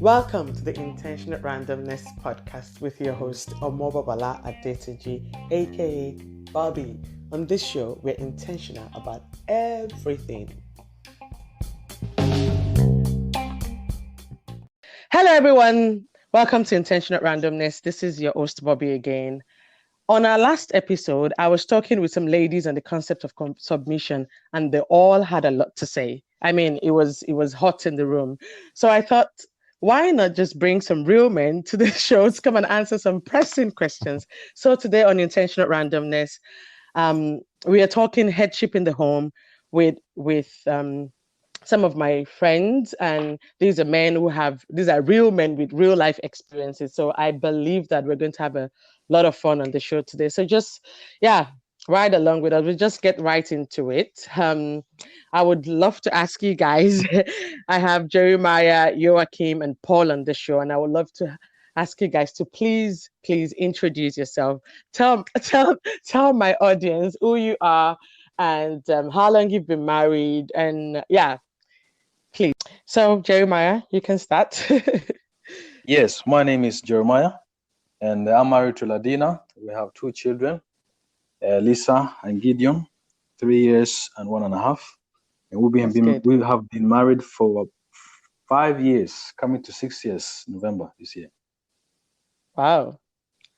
Welcome to the Intentional Randomness podcast with your host, Omobabala Adeteji, aka Bobby. On this show, we're intentional about everything. Hello, everyone. Welcome to Intentional Randomness. This is your host, Bobby, again. On our last episode, I was talking with some ladies on the concept of submission, and they all had a lot to say. I mean, it was hot in the room. So I thought, why not just bring some real men to the show to come and answer some pressing questions? So today on Intentional Randomness, we are talking headship in the home with some of my friends, and these are real men with real life experiences. So I believe that we're going to have a lot of fun on the show today. So just, ride along with us. We'll just get right into it. I would love to ask you guys. I have Jeremiah, Joachim, and Paul on the show, and I would love to ask you guys to please introduce yourself. Tell my audience who you are and how long you've been married, and please. So Jeremiah, you can start. Yes, my name is Jeremiah, and I'm married to Ladina. We have two children, Lisa and Gideon, 3 years and 1.5. And we have been married for 5 years, coming to 6 years, November this year. Wow.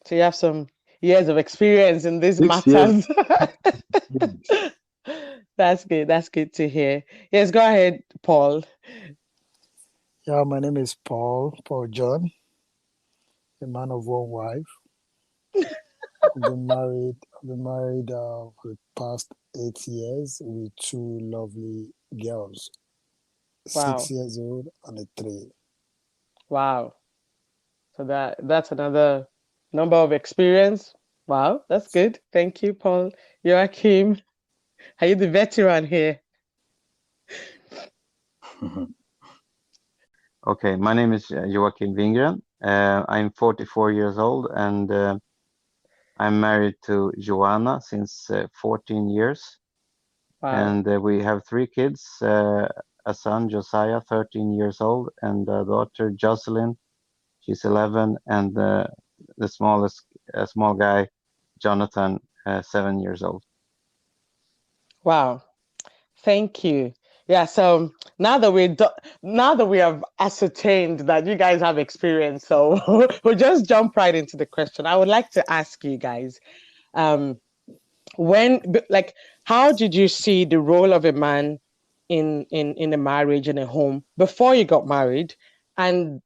So you have some years of experience in these matters. That's good. That's good to hear. Yes, go ahead, Paul. Yeah, my name is Paul John, a man of one wife. I've been married for the past 8 years with two lovely girls, Wow. 6 years old and a 3. Wow. So that's another number of experience. Wow, that's good. Thank you, Paul. Joachim, are you the veteran here? Okay, my name is Joachim Wingren. I'm 44 years old, and I'm married to Joanna since 14 years. Wow. And we have 3 kids, a son, Josiah, 13 years old, and a daughter, Jocelyn, she's 11, and the small guy, Jonathan, 7 years old. Wow. Thank you. Yeah, so now that we have ascertained that you guys have experience, so we'll just jump right into the question. I would like to ask you guys, how did you see the role of a man in a marriage, in a home, before you got married, and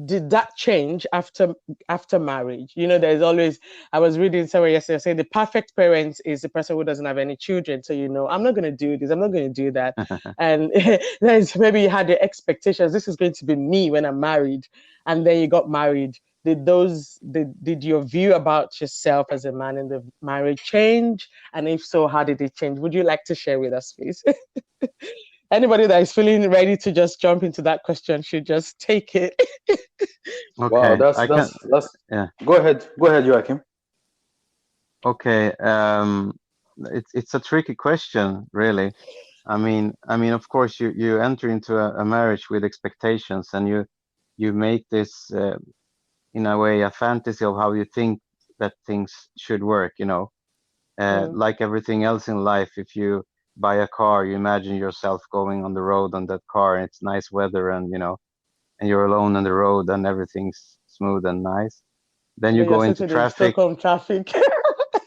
did that change after marriage? You know, there's always, I was reading somewhere yesterday saying the perfect parent is the person who doesn't have any children. So, I'm not going to do this, I'm not going to do that. And there's, maybe you had the expectations, this is going to be me when I'm married, and then you got married. Did your view about yourself as a man in the marriage change? And if so, how did it change? Would you like to share with us, please? Anybody that is feeling ready to just jump into that question should just take it. Okay. Wow, that's yeah. Go ahead, Joachim. Okay, it's a tricky question, really. I mean, of course, you enter into a marriage with expectations, and you make this in a way a fantasy of how you think that things should work. Like everything else in life, if you buy a car, you imagine yourself going on the road on that car, and it's nice weather, and and you're alone on the road, and everything's smooth and nice. Then you go into traffic. Stockholm traffic.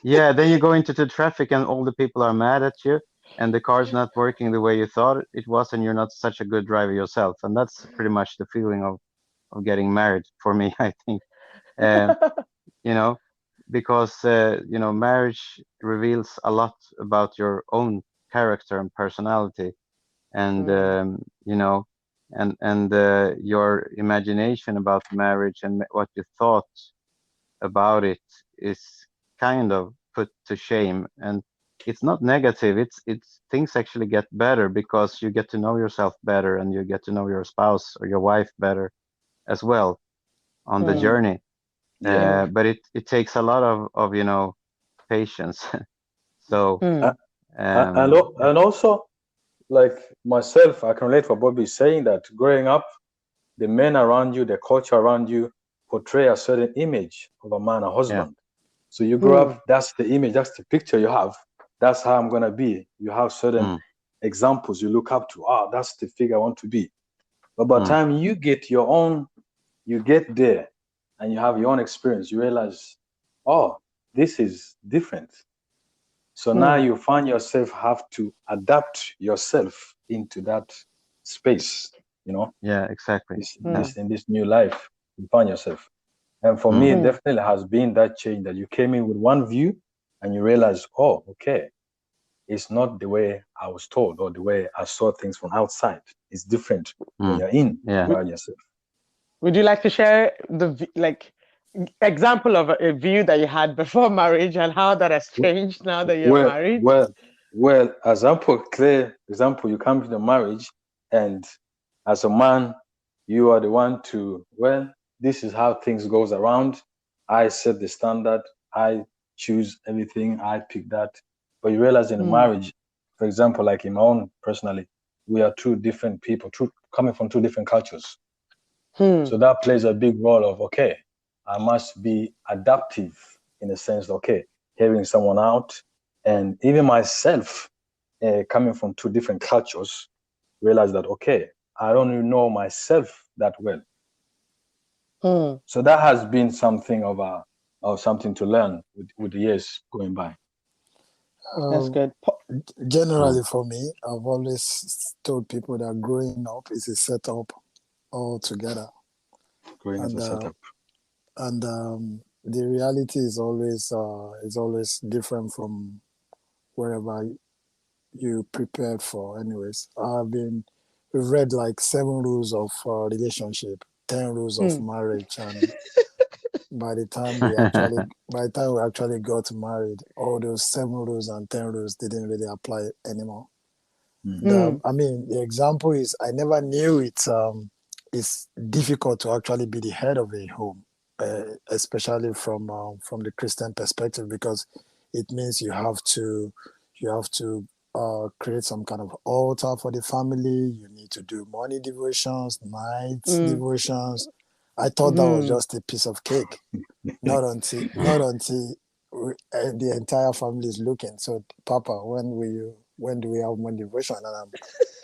Yeah, then you go into the traffic, and all the people are mad at you, and the car's not working the way you thought it was, and you're not such a good driver yourself. And that's pretty much the feeling of getting married for me, I think. Because marriage reveals a lot about your own character and personality, and your imagination about marriage and what you thought about it is kind of put to shame. And it's not negative, it's things actually get better because you get to know yourself better, and you get to know your spouse or your wife better as well on the journey. But it takes a lot of patience. So and also like myself, I can relate what Bobby is saying, that growing up, the men around you, the culture around you portray a certain image of a man, a husband. So you grow up, that's the image, that's the picture you have. That's how I'm going to be. You have certain examples you look up to. Ah, that's the figure I want to be. But by the time you get your own, you get there and you have your own experience, you realize, oh, this is different. So now you find yourself have to adapt yourself into that space, you know? Yeah, exactly. In this new life, you find yourself. And for me, it definitely has been that change, that you came in with one view and you realize, oh, okay, it's not the way I was told or the way I saw things from outside. It's different when you're in by yourself. Would you like to share the example of a view that you had before marriage and how that has changed now that you're married? Well, clear example, you come to the marriage and as a man, you are the one to, well, this is how things goes around. I set the standard. I choose everything. I pick that. But you realize in a marriage, for example, like in my own personally, we are two different people, coming from two different cultures. So that plays a big role of, okay, I must be adaptive in a sense, okay, hearing someone out. And even myself, coming from two different cultures, realize that, okay, I don't even know myself that well. So that has been something of something to learn with the years going by. That's good. Generally, for me, I've always told people that growing up is a setup altogether. Growing as a setup. And the reality is always different from wherever you prepared for. Anyways, we've read like 7 rules of relationship, 10 rules of marriage, and by the time we actually got married, all those 7 rules and 10 rules didn't really apply anymore. The example is, I never knew it's difficult to actually be the head of a home, especially from the Christian perspective, because it means you have to create some kind of altar for the family. You need to do morning devotions, nights devotions. I thought that was just a piece of cake. Not until the entire family is looking. So, Papa, when do we have morning devotion? And I'm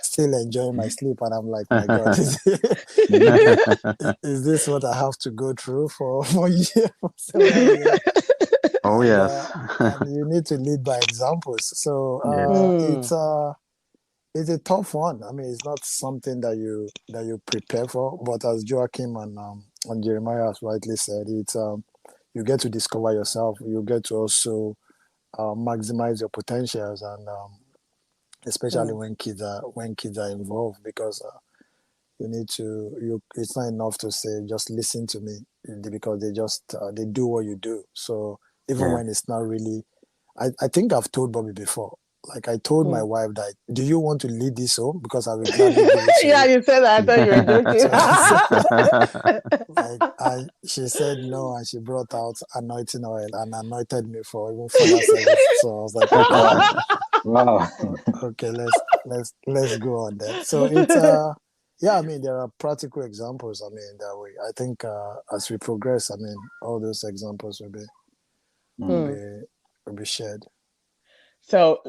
still enjoying my sleep, and I'm like, my God, is this what I have to go through for years? Oh, yes. And you need to lead by examples. So it's a tough one. I mean, it's not something that you prepare for. But as Joachim and Jeremiah has rightly said, it's you get to discover yourself. You get to also maximize your potentials, and especially when kids are involved, because you need to. It's not enough to say just listen to me, because they do what you do. So even when it's not really, I think I've told Bobby before. Like, I told my wife that, do you want to lead this home? Because I will gladly give it to you. You said that. I thought you were joking. She said no, and she brought out anointing oil and anointed me for even further service. So I was like, okay, wow. Okay, let's go on then. So it's I mean, there are practical examples. I mean, that way, I think as we progress, I mean, all those examples will be shared. So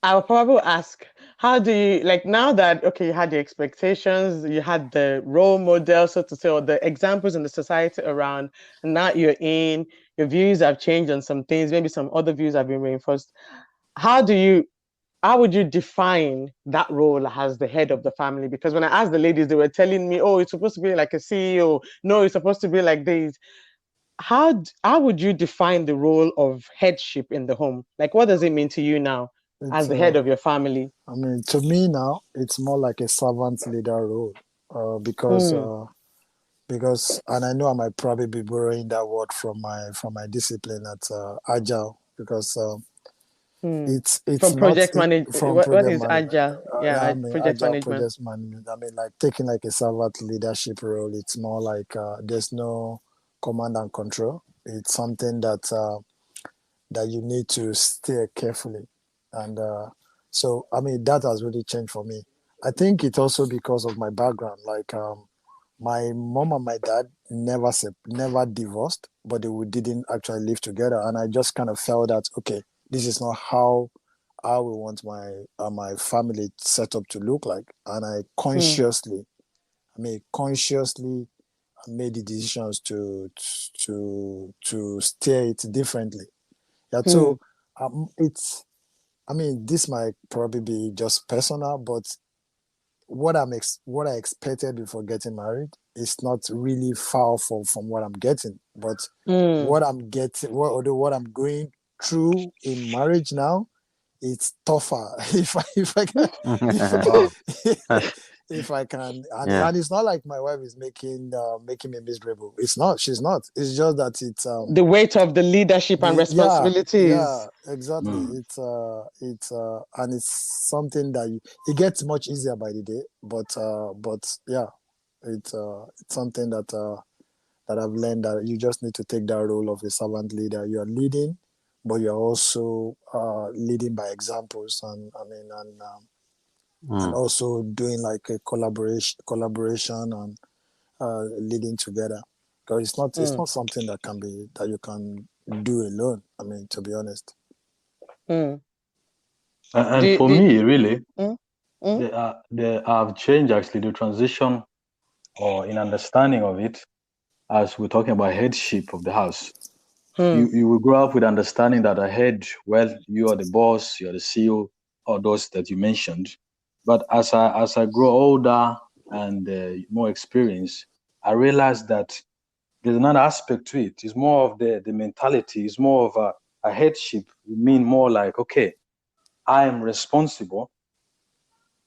I'll probably ask, how do you, like, now that, okay, you had the expectations, you had the role model, so to say, or the examples in the society around, and now you're in, your views have changed on some things, maybe some other views have been reinforced. How would you define that role as the head of the family? Because when I asked the ladies, they were telling me, oh, it's supposed to be like a CEO. No, it's supposed to be like this. How would you define the role of headship in the home? Like, what does it mean to you now as the head of your family? I mean, to me now, it's more like a servant leader role, because, and I know I might probably be borrowing that word from my discipline at Agile, because it's from project management. What is Agile? Project Agile management. Project management. I mean, like taking like a servant leadership role. It's more like there's no command and control. It's something that you need to steer carefully, and so I mean that has really changed for me. I think it's also because of my background. Like my mom and my dad never divorced, but we didn't actually live together, and I just kind of felt that okay, this is not how I would want my family setup to look like, and I consciously made the decisions to steer it differently. Yeah, so it's. I mean, this might probably be just personal, but what I expected before getting married is not really far from what I'm getting. But Mm. what I'm getting, what I'm going through in marriage now, it's tougher. If I can, Wow. if I can, Yeah. and it's not like my wife is making me miserable. It's not. She's not. It's just that it's The weight of the leadership and responsibilities. exactly. Mm. And it's something that it gets much easier by the day. But yeah, it's something that I've learned that you just need to take that role of a servant leader. You are leading, but you're also leading by examples, and I mean, and also doing like a collaboration and leading together. Because it's not something that you can do alone. I mean, to be honest. Mm. And for me, really, Mm. Mm. they have changed actually the transition or in understanding of it as we're talking about headship of the house. You will grow up with understanding that ahead, well, you are the boss, you're the CEO, all those that you mentioned. But as I grow older and more experienced, I realized that there's another aspect to it. It's more of the mentality. It's more of a headship. You mean more like, okay, I am responsible.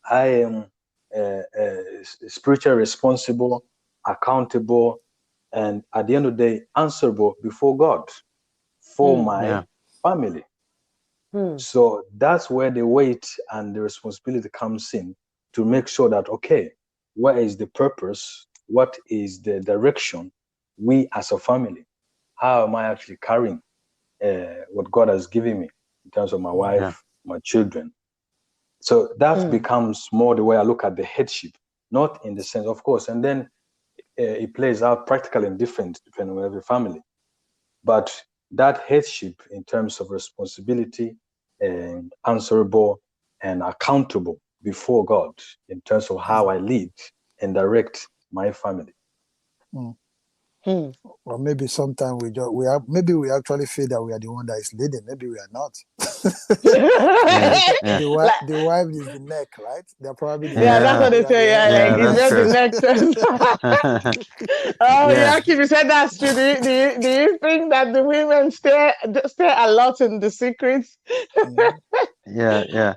I am spiritually responsible, accountable, and at the end of the day, answerable before God for my Yeah. family. Mm. So that's where the weight and the responsibility comes in to make sure that, okay, what is the purpose? What is the direction we as a family? How am I actually carrying what God has given me in terms of my Yeah. wife, my children? So that becomes more the way I look at the headship, not in the sense, of course, and then it plays out practically and different depending on every family. But that headship in terms of responsibility and answerable and accountable before God in terms of how I lead and direct my family. Mm. Mm. Or maybe sometimes maybe we actually feel that we are the one that is leading. Maybe we are not. Yeah. Because Yeah. the wife is the neck, right? They're probably the Yeah, head, that's and what Yeah. they we are the say. Yeah, head. like Yeah. it's That's just the true. next sense. Oh, Yeah. yeah, if you said that's true. Do you think that the women stay a lot in the secrets? Mm. Yeah. Yeah.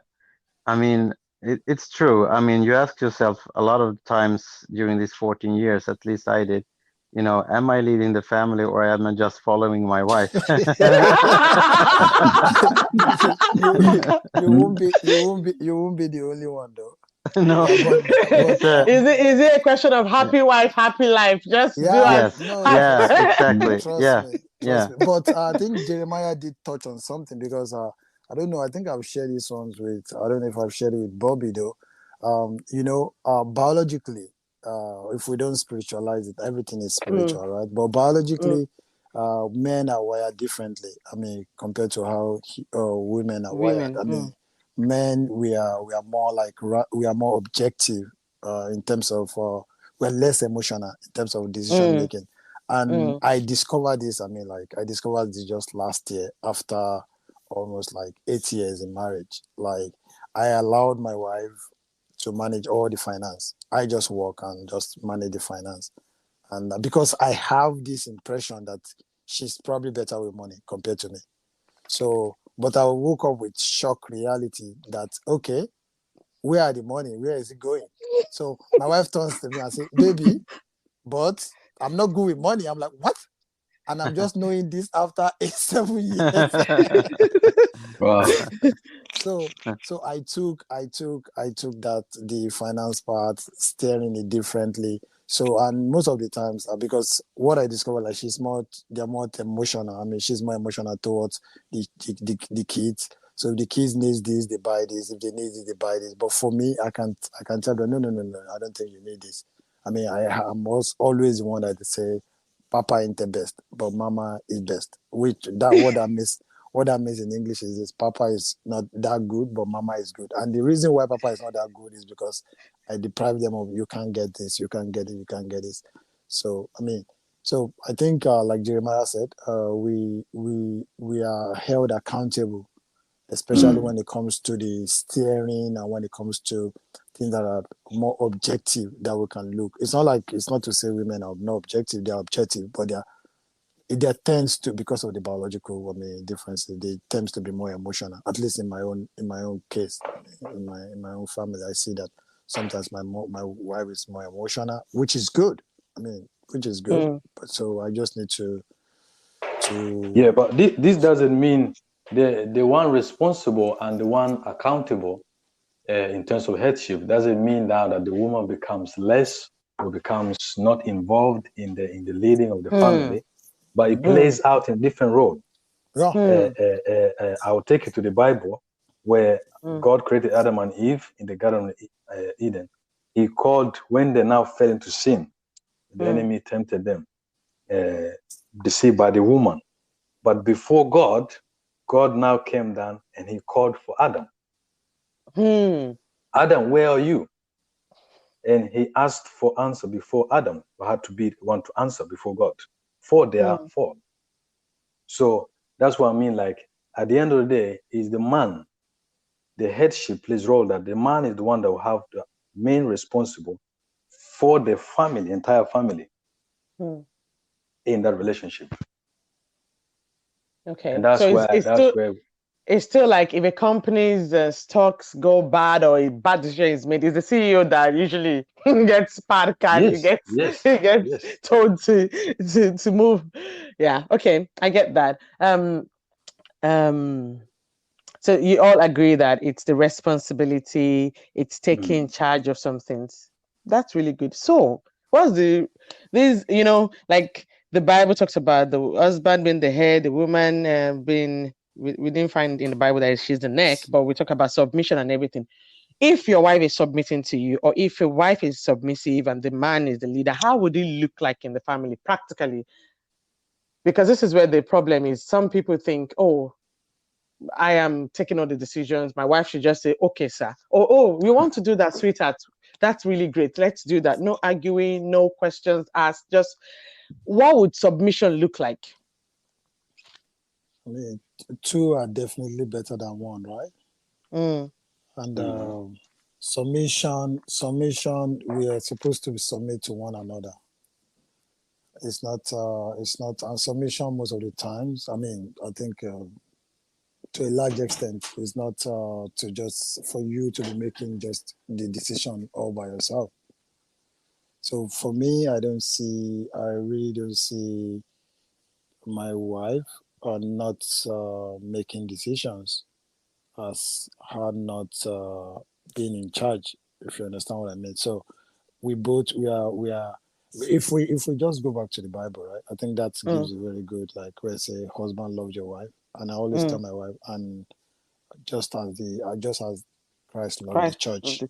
I mean, it's true. I mean, you ask yourself a lot of times during these 14 years, at least I did, am I leading the family or am I just following my wife? You won't be the only one though. No, Yeah, but it's a, Is it a question of yeah, happy wife, happy life? Just do yeah, as yes, no, happy. yeah, exactly. trust Yeah, me, trust yeah, me. But I think Jeremiah did touch on something because I don't know. I think I've shared these ones with. I don't know if I've shared it with Bobby though. Biologically, if we don't spiritualize it, everything is Mm, spiritual, right? But mm, biologically, men are wired differently. I mean, compared to how women are wired. women. I mean, men we are more like we are more objective in terms of we're less emotional in terms of decision Mm, making. And mm, I discovered this. I mean, like I discovered this just last year after almost like 8 years in marriage. Like I allowed my wife to manage all the finance. I just work and just manage the finance. And because I have this impression that she's probably better with money compared to me. So, but I woke up with shock reality that, okay, where are the money? Where is it going? So my wife turns to me and says, baby, but I'm not good with money. I'm like, what? And I'm just knowing this after 7 years. Wow. So I took that the finance part, steering it differently. So and most of the times because what I discovered they're more emotional. I mean she's more emotional towards the kids. So if the kids need this, they buy this. If they need this, they buy this. But for me, I can tell them, no, I don't think you need this. I mean, I'm always the one that say, Papa ain't the best, but Mama is best. What that means in English is this: Papa is not that good, but Mama is good. And the reason why Papa is not that good is because I deprive them of, you can't get this, you can't get it, you can't get this. So I think, like Jeremiah said, we are held accountable, especially when it comes to the steering and when it comes to things that are more objective that we can look. It's not to say women are not objective, they are objective, but there tends to, because of the biological differences, they tends to be more emotional. At least in my own case, in my own family, I see that sometimes my wife is more emotional, which is good. Which is good. But so I just need to. Yeah, but this doesn't mean the one responsible and the one accountable in terms of headship doesn't mean that the woman becomes less or becomes not involved in the leading of the family, but it plays out in different roles. I'll take you to the Bible where God created Adam and Eve in the Garden of Eden. He called, when they now fell into sin, the enemy tempted them, deceived by the woman. But before God now came down and he called for Adam. Adam, where are you? And he asked for answer before Adam, but had to be the one to answer before God for their fault. So that's what I mean. Like, at the end of the day, is the man, the headship plays role that the man is the one that will have the main responsible for the family, entire family, in that relationship. Okay. And that's where it's still like if a company's stocks go bad or a bad decision is made, it's the CEO that usually gets bad card. Yes, he gets told to move. Yeah. Okay. I get that. So you all agree that it's the responsibility, it's taking charge of some things. That's really good. So what's like the Bible talks about the husband being the head, the woman being, we didn't find in the Bible that she's the neck, but we talk about submission and everything. If your wife is submitting to you, or if your wife is submissive and the man is the leader, how would it look like in the family practically? Because this is where the problem is. Some people think, oh, I am taking all the decisions. My wife should just say, okay, sir. Or, oh, we want to do that, sweetheart. That's really great. Let's do that. No arguing, no questions asked. Just what would submission look like? Two are definitely better than one, right? And submission, we are supposed to submit to one another. It's not, and submission most of the times, I think to a large extent, it's not to just for you to be making just the decision all by yourself. So for me, I really don't see my wife not making decisions as her not being in charge, if you understand what I mean. So we are if we just go back to the Bible, right? I think that gives a very good, like, where I say husband loves your wife, and I always tell my wife, and just as Christ loved the church,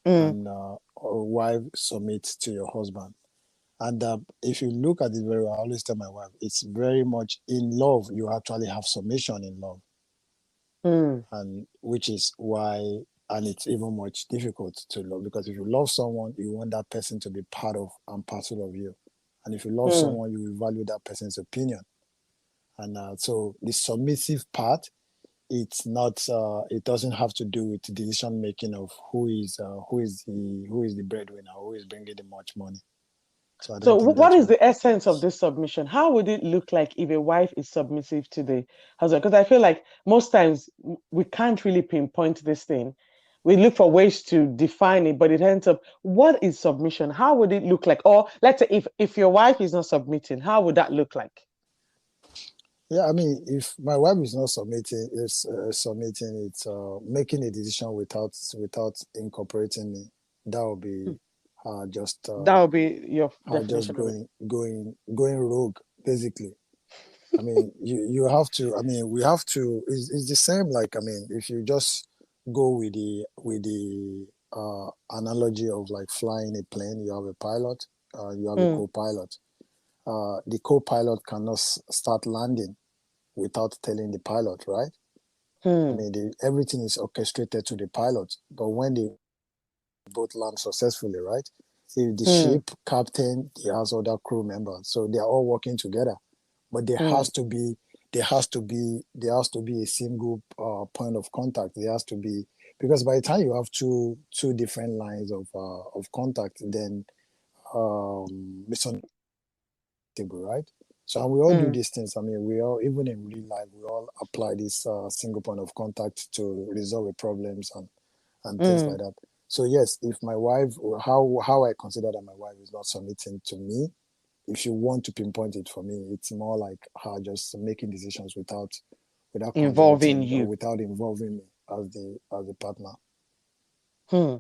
and a wife submits to your husband. And if you look at it very well, I always tell my wife, it's very much in love. You actually have submission in love, and which is why, and it's even much difficult to love, because if you love someone, you want that person to be part of and parcel of you, and if you love someone, you will value that person's opinion. And so the submissive part, it's not. It doesn't have to do with decision making of who is the breadwinner, who is bringing the much money. So what is the essence of this submission? How would it look like if a wife is submissive to the husband? Because I feel like most times we can't really pinpoint this thing. We look for ways to define it, but it ends up, what is submission? How would it look like? Or let's say if your wife is not submitting, how would that look like? Yeah, if my wife is not submitting, it's making a decision without incorporating me. That would be that would be your definition just going rogue, basically. I mean, you have to. I mean, we have to. It's the same. Like, I mean, if you just go with the analogy of like flying a plane, you have a pilot, you have a Mm, co-pilot. The co-pilot cannot start landing without telling the pilot, right? I mm, mean, everything is orchestrated to the pilot. But when they both land successfully, right? If the mm, ship captain, he has other crew members, so they are all working together. But mm, there has to be a single point of contact. There has to be, because by the time you have two different lines of contact, then misunderstanding, right? So, and we all do mm, these things. I mean, we all, even in real life, we all apply this single point of contact to resolve problems and things like mm. that. So yes, if my wife, how I consider that my wife is not submitting to me, if you want to pinpoint it for me, it's more like her just making decisions without Involving consulting or you. without involving me as the partner. Hmm.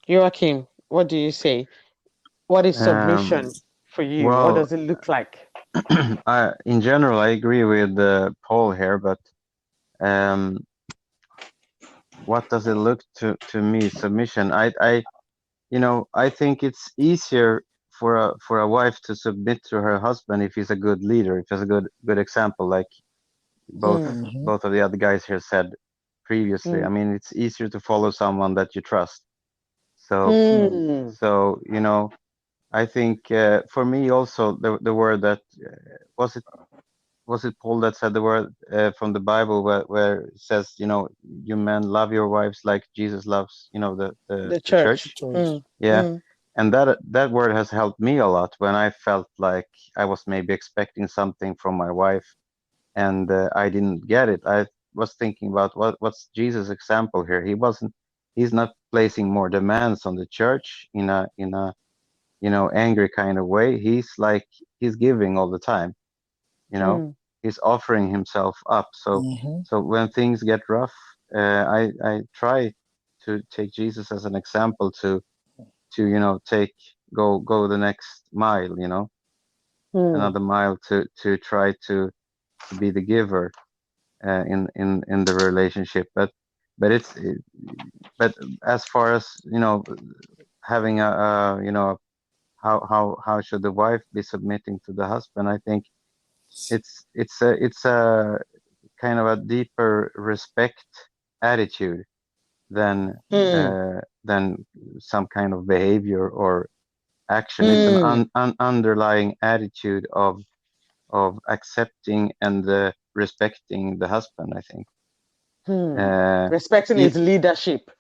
Joachim, what do you say? What is Um, submission for you? What well, does it look like? in general, I agree with Paul here, but um, what does it look to me? Submission. I think it's easier for a wife to submit to her husband if he's a good leader, if he's a good example, like both Hmm, Mm-hmm. both of the other guys here said previously. I hmm, mean, it's easier to follow someone that you trust. So Mm. hmm. so I think for me also the word that was it was it Paul that said the word from the Bible where it says, you men love your wives like Jesus loves, The the church. church. Church. Mm, Yeah. mm, And that word has helped me a lot when I felt like I was maybe expecting something from my wife and I didn't get it. I was thinking about what's Jesus' example here. He's not placing more demands on the church in a angry kind of way. He's giving all the time, you know. mm, He's offering himself up. So Mm-hmm. so when things get rough, I try to take Jesus as an example to take go the next mile, mm, another mile to try to be the giver in the relationship. But as far as having how should the wife be submitting to the husband, I think it's a kind of a deeper respect attitude than mm, than some kind of behavior or action. It's an mm, underlying attitude of accepting and respecting the husband, I think. mm. Uh, Respecting e- his leadership.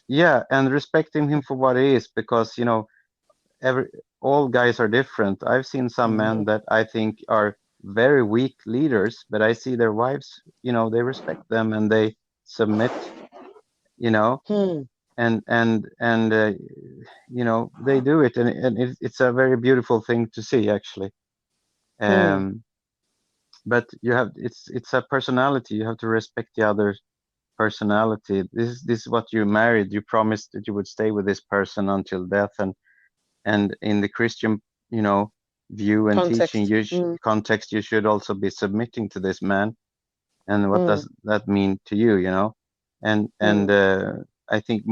yeah, and respecting him for what he is, because every all guys are different. I've seen some Mm-hmm. men that I think are very weak leaders, but I see their wives, they respect them and they submit, you know, Hmm, and they do it, and it's a very beautiful thing to see, actually. hmm, Um, but it's a personality. You have to respect the other personality. This is what you married. You promised that you would stay with this person until death, and in the Christian, you know, view and teaching, context. Mm, context, you should also be submitting to this man. And what mm, does that mean to you? And mm, I think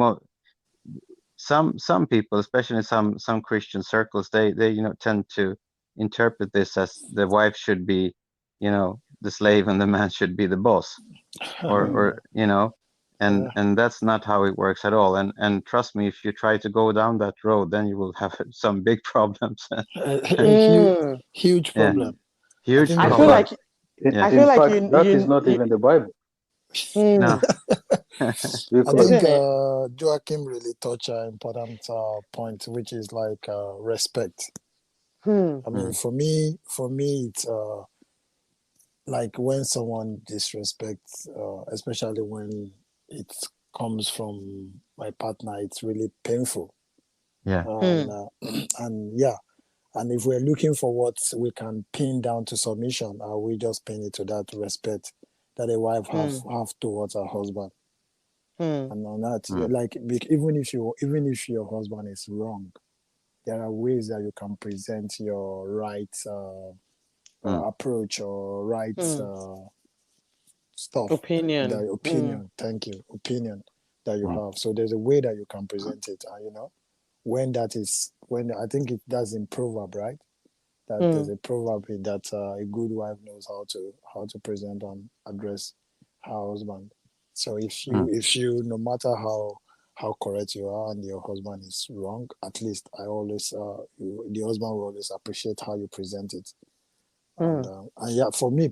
some people, especially in some Christian circles, they tend to interpret this as the wife should be, the slave and the man should be the boss, or Yeah. and that's not how it works at all. And trust me, if you try to go down that road, then you will have some big problems. A huge, mm. huge Yeah, problem. I huge think I In feel fact, like problems. in, Yeah, I in feel like fact, that is not even the Bible, mm, no. I because think isn't it? Joachim really touched an important point, which is like respect. Hmm, I mean, Mm, for me, it's like when someone disrespects, especially when it comes from my partner, it's really painful. yeah. And hmm, and yeah, and if we're looking for what we can pin down to submission, we just pin it to that respect that a wife hmm, have towards her husband. hmm, And on that, Mm, like even if your husband is wrong, there are ways that you can present your rights approach or right stuff. Opinion. The opinion, thank you, opinion that you have. So there's a way that you can present it, and you know, when I think that's in proverb, right? That there's a proverb that a good wife knows how to present and address her husband. So if you no matter how correct you are and your husband is wrong, at least the husband will always appreciate how you present it. And yeah, for me,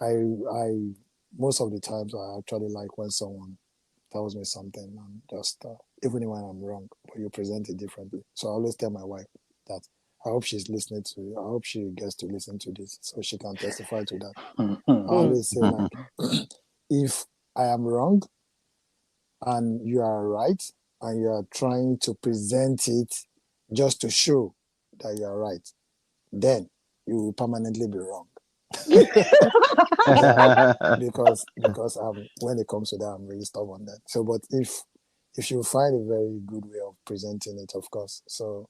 I most of the times I actually like when someone tells me something and just even when I'm wrong, but you present it differently. So I always tell my wife that I hope she's listening to. I hope she gets to listen to this so she can testify to that. I always say like, if I am wrong and you are right, and you are trying to present it just to show that you are right, then you will permanently be wrong. because when it comes to that, I'm really stubborn then. So, but if you find a very good way of presenting it, of course. So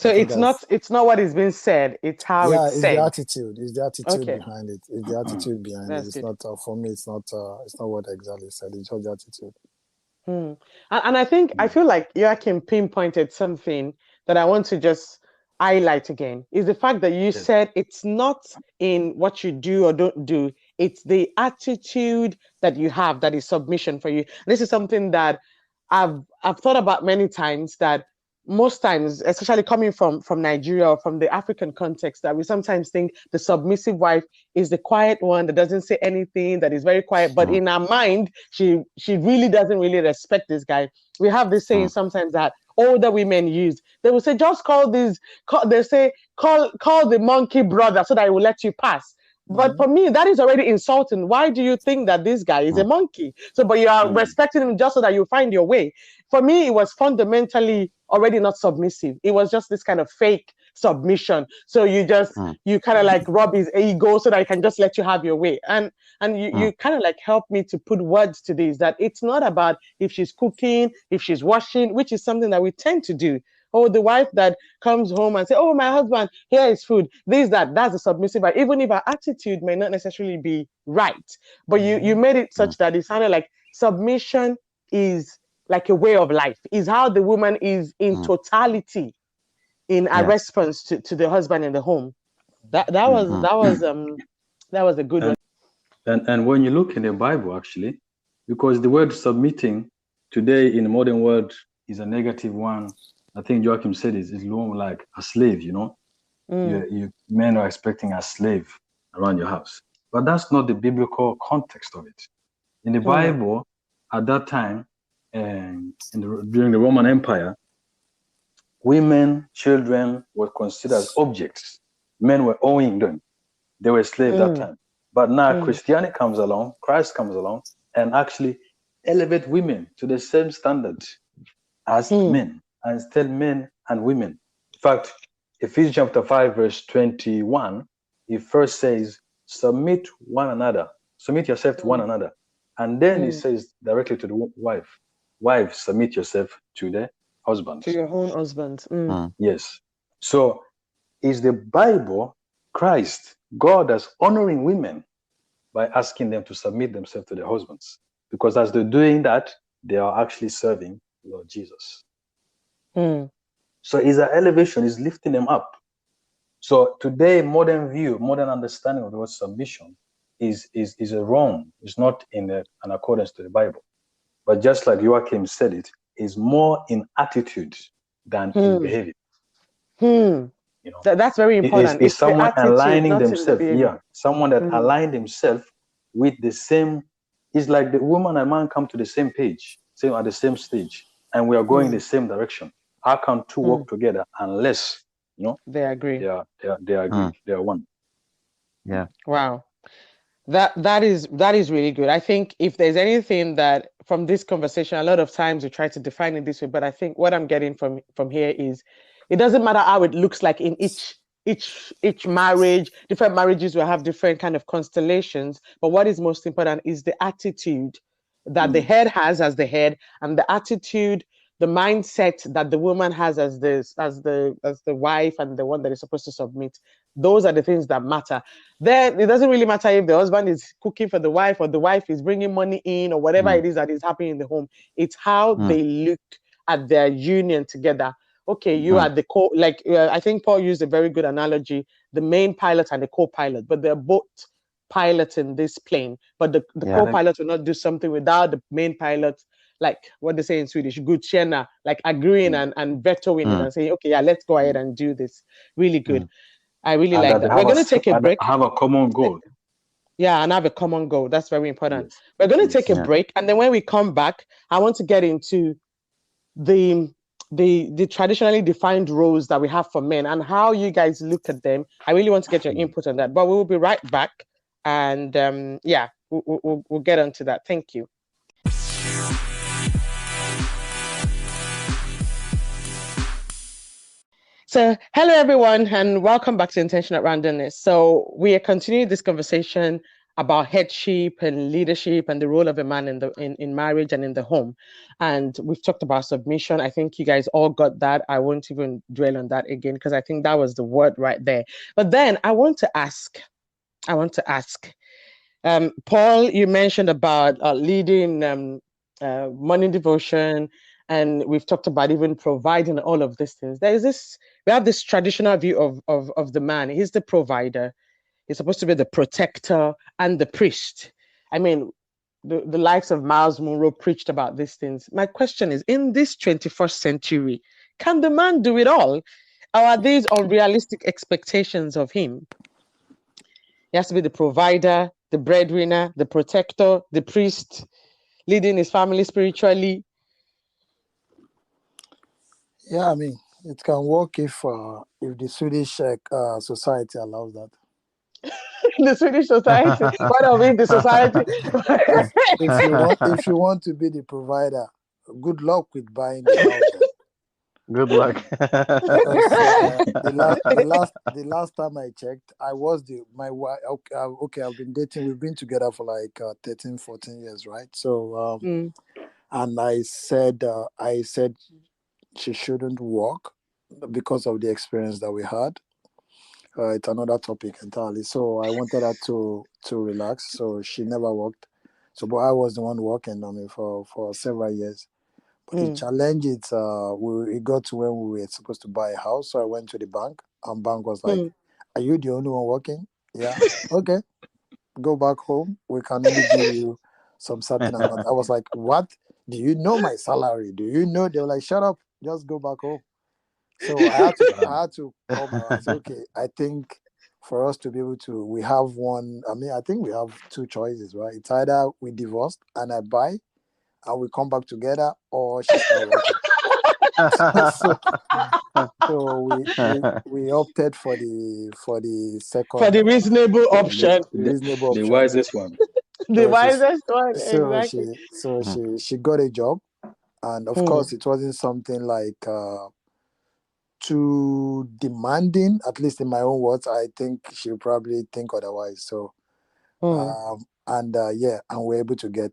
it's not what is being said, it's how it's said. The attitude. It's the attitude behind it. It's the attitude behind it. It's not for me. It's not what exactly said. It's just the attitude. And I think I feel like Joachim pinpointed something that I want to just highlight again, is the fact that you said it's not in what you do or don't do, it's the attitude that you have that is submission for you. This is something that I've thought about many times, that most times, especially coming from Nigeria or from the African context, that we sometimes think the submissive wife is the quiet one that doesn't say anything, that is very quiet, but in her mind, she really doesn't really respect this guy. We have this saying sometimes that older women use. They will say, just call the monkey brother so that he will let you pass. But for me, that is already insulting. Why do you think that this guy is a monkey? So, but you are respecting him just so that you find your way. For me, it was fundamentally already not submissive. It was just this kind of fake submission. So you kind of like rub his ego so that he can just let you have your way. And you kind of like help me to put words to this, that it's not about if she's cooking, if she's washing, which is something that we tend to do. Oh, the wife that comes home and say, oh, my husband, here is food, that's a submissive wife, even if her attitude may not necessarily be right. But you made it such that it sounded like submission is like a way of life, is how the woman is in totality in a response to the husband in the home. That was a good one. And when you look in the Bible, actually, because the word submitting today in the modern world is a negative one. I think Joachim said it's more like a slave, you know. You men are expecting a slave around your house. But that's not the biblical context of it. In the Bible, at that time, during the Roman Empire, women, children were considered as objects. Men were owning them. They were slaves that time. But now Christianity comes along, Christ comes along, and actually elevate women to the same standard as men, and still men and women. In fact, Ephesians chapter 5, verse 21, it first says, submit yourself to one another. And then it says directly to the wife, wives, submit yourself to the husband. To your own husband. Yes. So is the Bible, Christ, God as honoring women by asking them to submit themselves to their husbands. Because as they're doing that, they are actually serving Lord Jesus. So is an elevation, is lifting them up. So today, modern understanding of the word submission is a wrong. It's not in accordance to the Bible. But just like Joachim said, it is more in attitude than in behavior. You know, that's very important. It's someone aligning themselves. Someone that aligned himself with the same. It's like the woman and man come to the same page, at the same stage, and we are going the same direction. How can two work together unless they agree? They agree. They are one. Yeah. Wow. That is really good. I think if there's anything that from this conversation, a lot of times we try to define it this way, but I think what I'm getting from here is it doesn't matter how it looks like in each marriage. Different marriages will have different kind of constellations, but what is most important is the attitude that the head has as the head, and the attitude, the mindset that the woman has as the wife and the one that is supposed to submit. Those are the things that matter. Then it doesn't really matter if the husband is cooking for the wife or the wife is bringing money in or whatever it is that is happening in the home. It's how they look at their union together. Okay, you are the I think Paul used a very good analogy, the main pilot and the co-pilot, but they're both piloting this plane, but the co-pilot will not do something without the main pilot, like what they say in Swedish, godkänna, like agreeing and vetoing it and saying, okay, yeah, let's go ahead and do this. Really good. I really like that. We're going to take a break. Have a common goal. Yeah, and have a common goal. That's very important. Yes. We're going to take a break, and then when we come back, I want to get into the traditionally defined roles that we have for men and how you guys look at them. I really want to get your input on that, but we will be right back, and we'll get onto that. Thank you. So, hello everyone, and welcome back to Intentional Randomness. So, we are continuing this conversation about headship and leadership and the role of a man in marriage and in the home. And we've talked about submission. I think you guys all got that. I won't even dwell on that again because I think that was the word right there. But then I want to ask, Paul, you mentioned about leading morning devotion, and we've talked about even providing all of these things. We have this traditional view of the man. He's the provider. He's supposed to be the protector and the priest. I mean, the likes of Miles Monroe preached about these things. My question is, in this 21st century, can the man do it all? Or are these unrealistic expectations of him? He has to be the provider, the breadwinner, the protector, the priest, leading his family spiritually. Yeah, I mean, it can work if the Swedish society allows that. The Swedish society? What are we, the society? if you want to be the provider, good luck with buying the house. Good luck. Because, the last time I checked, I was my wife. Okay, we've been together for like 13, 14 years, right? So, and I said she shouldn't work because of the experience that we had. It's another topic entirely. So I wanted her to relax. So she never worked. So, but I was the one working on it for several years. But the challenge is, it got to when we were supposed to buy a house. So I went to the bank, and bank was like, "Are you the only one working?" Yeah. Okay. Go back home. We can only give you some certain amount. I was like, "What? Do you know my salary? Do you know?" They were like, "Shut up. Just go back home." So I had to come and say, okay, I think for us to be able to, we have one. I mean, I think we have two choices, right? It's either we divorce and I buy, and we come back together, or she start working. so we opted for the second, for the reasonable option. The wisest one. The wisest one. So exactly. she got a job, and of course it wasn't something like too demanding. At least in my own words, I think she'll probably think otherwise. So and we're able to get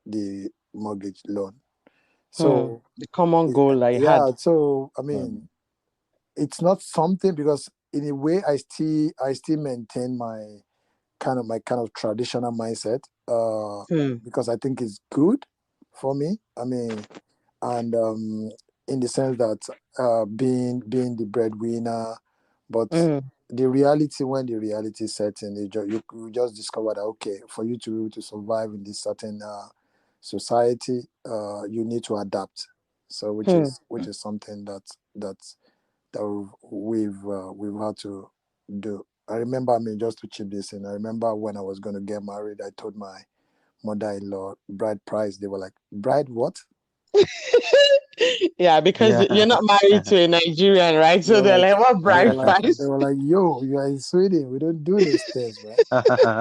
the mortgage loan. So the common goal I had. So I mean, it's not something, because in a way I still maintain my kind of traditional mindset, because I think it's good for me. I mean, and in the sense that being the breadwinner, but the reality, when the reality sets in, you just discover that, okay, for you to be able to survive in this certain society, you need to adapt. So which is something that we've had to do. I remember, just to chip this in, I remember when I was going to get married, I told my mother-in-law bride price. They were like, bride what? Yeah, because you're not married to a Nigerian, right? So they're like, what bride price? They were like, yo, you are in Sweden. We don't do these things, right?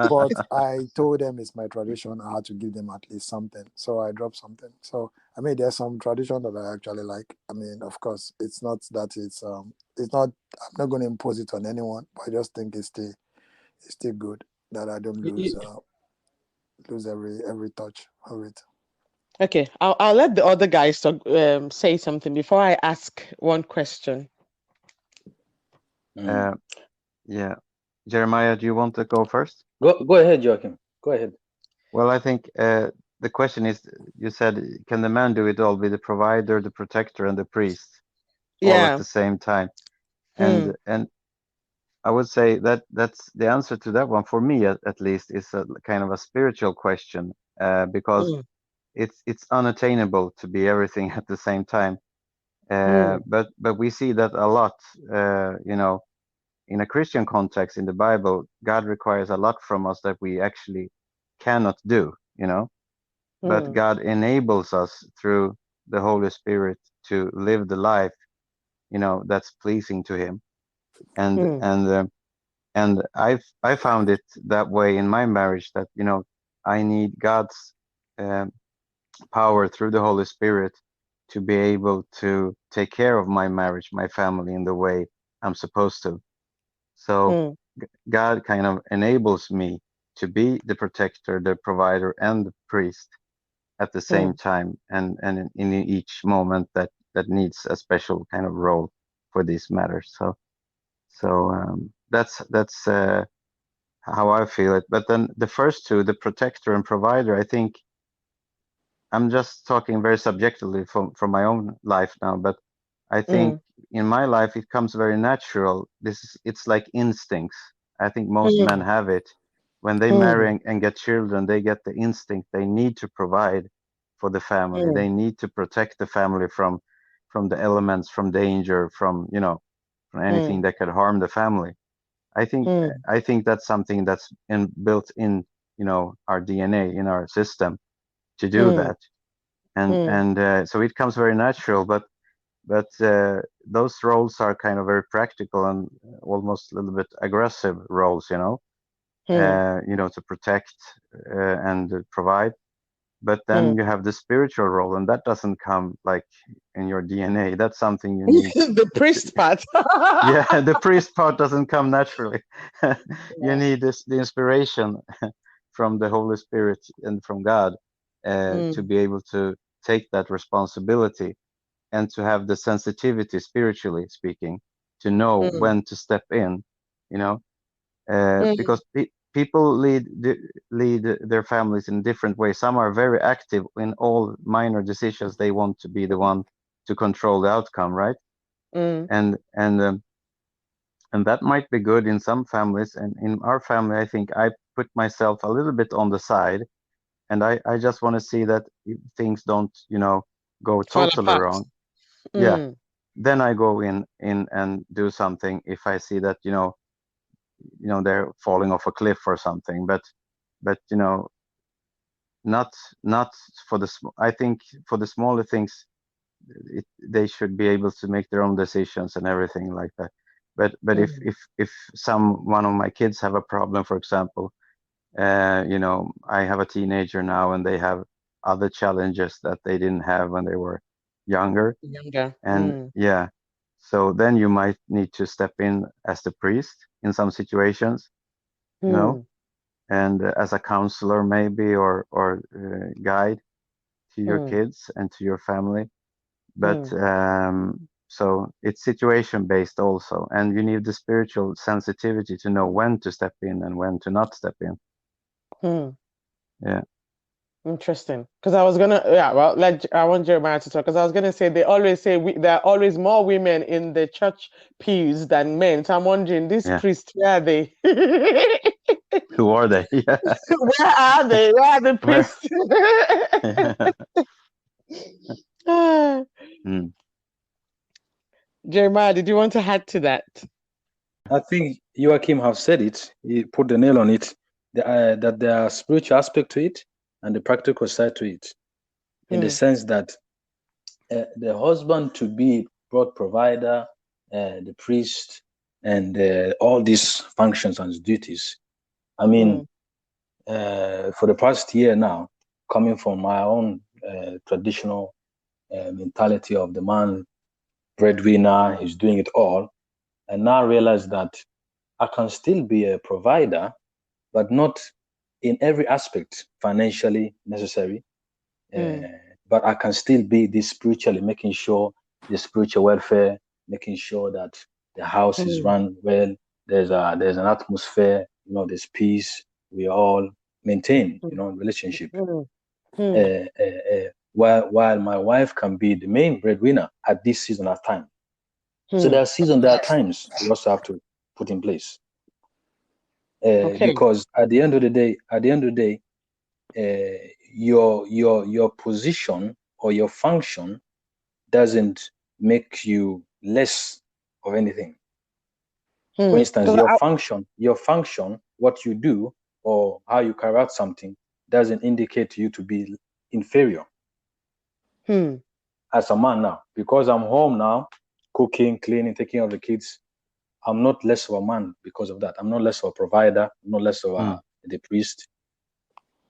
But I told them it's my tradition. I had to give them at least something. So I dropped something. So, there's some tradition that I actually like. Of course, it's not that it's not, I'm not going to impose it on anyone, but I just think it's still good that I don't lose every touch of it. Okay, I'll let the other guys talk, say something before I ask one question. Yeah. Jeremiah, do you want to go first? Go ahead, Joachim. Go ahead. Well, I think the question is, you said, can the man do it all, be the provider, the protector, and the priest, all at Yeah. the same time? And I would say that that's the answer to that one, for me at least, is a kind of a spiritual question, because it's unattainable to be everything at the same time. But we see that a lot, in a Christian context in the Bible. God requires a lot from us that we actually cannot do, but God enables us through the Holy Spirit to live the life, that's pleasing to Him. And I found it that way in my marriage, that I need God's power through the Holy Spirit to be able to take care of my marriage, my family, in the way I'm supposed to. So God kind of enables me to be the protector, the provider, and the priest at the same time, and in each moment that needs a special kind of role for these matters. So that's how I feel it. But then the first two, the protector and provider, I think I'm just talking very subjectively from my own life now, but I think in my life it comes very natural. It's like instincts. I think most men have it. When they marry and get children, they get the instinct they need to provide for the family. They need to protect the family from the elements, from danger, from anything that could harm the family. I think that's something that's built in our DNA, in our system, to do that. And so it comes very natural, but those roles are kind of very practical and almost a little bit aggressive roles, to protect and provide. But then you have the spiritual role, and that doesn't come like in your DNA. That's something you need. The priest part. Yeah, the priest part doesn't come naturally. You need the inspiration from the Holy Spirit and from God to be able to take that responsibility, and to have the sensitivity, spiritually speaking, to know when to step in, because people lead their families in different ways. Some are very active in all minor decisions. They want to be the one to control the outcome, right? And that might be good in some families. And in our family, I think I put myself a little bit on the side, and I just want to see that things don't, go totally wrong. Yeah. Then I go in and do something if I see that they're falling off a cliff or something. But not for I think for the smaller things, they should be able to make their own decisions and everything like that. But if one of my kids have a problem, for example, I have a teenager now, and they have other challenges that they didn't have when they were younger. And so then you might need to step in as the priest in some situations, and as a counselor maybe, or guide to your kids and to your family. But so it's situation based also, and you need the spiritual sensitivity to know when to step in and when to not step in. Yeah. Interesting. Because I was gonna, I want Jeremiah to talk, because I was gonna say they always say there are always more women in the church pews than men. So I'm wondering, these priests, where are they? Who are they? Yeah. Where are they? Where are the priests? Jeremiah, did you want to add to that? I think Joachim have said it. He put the nail on it. That there are spiritual aspect to it and the practical side to it, in the sense that the husband to be broad provider, the priest, and all these functions and duties. I mean, for the past year now, coming from my own traditional mentality of the man breadwinner, he's doing it all, and now realize that I can still be a provider, but not in every aspect financially necessary. But I can still be this spiritually, making sure the spiritual welfare, making sure that The house is Mm, run well. There's an atmosphere. There's peace. We all maintain, mm, relationship. mm, mm, Uh, while my wife can be the main breadwinner at this season of time. So mm. there are times we also have to put in place. Okay. Because at the end of the day, your position or your function doesn't make you less of anything. For Mm. instance, 'Cause your function, what you do or how you carry out something doesn't indicate to you to be inferior. mm, As a man now, because I'm home now, cooking, cleaning, taking care of the kids, I'm not less of a man because of that. I'm not less of a provider. I'm not less of Mm. the priest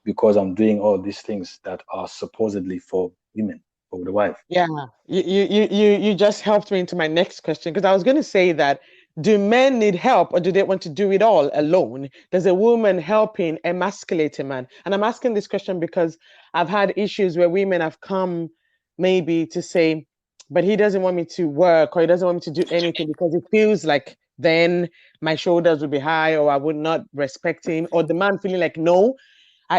because I'm doing all these things that are supposedly for women, for the wife. yeah, you just helped me into my next question because I was going to say that do men need help or do they want to do it all alone? Does a woman helping emasculate a man? And I'm asking this question because I've had issues where women have come maybe to say, but he doesn't want me to work or he doesn't want me to do anything because it feels like then my shoulders would be high or I would not respect him, or the man feeling like, no,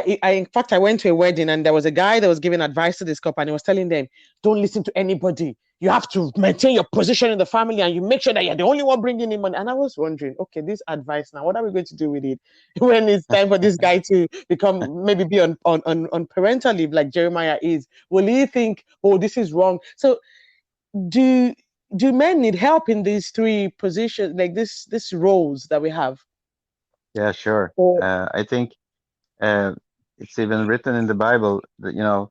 in fact, I went to a wedding and there was a guy that was giving advice to this couple and he was telling them, don't listen to anybody. You have to maintain your position in the family and you make sure that you're the only one bringing in money. And I was wondering, okay, this advice now, what are we going to do with it when it's time for this guy to maybe be on parental leave like Jeremiah is? Will he think, oh, this is wrong? So do do men need help in these three positions, like this roles that we have? Yeah, sure. Or I think uh, it's even written in the Bible that,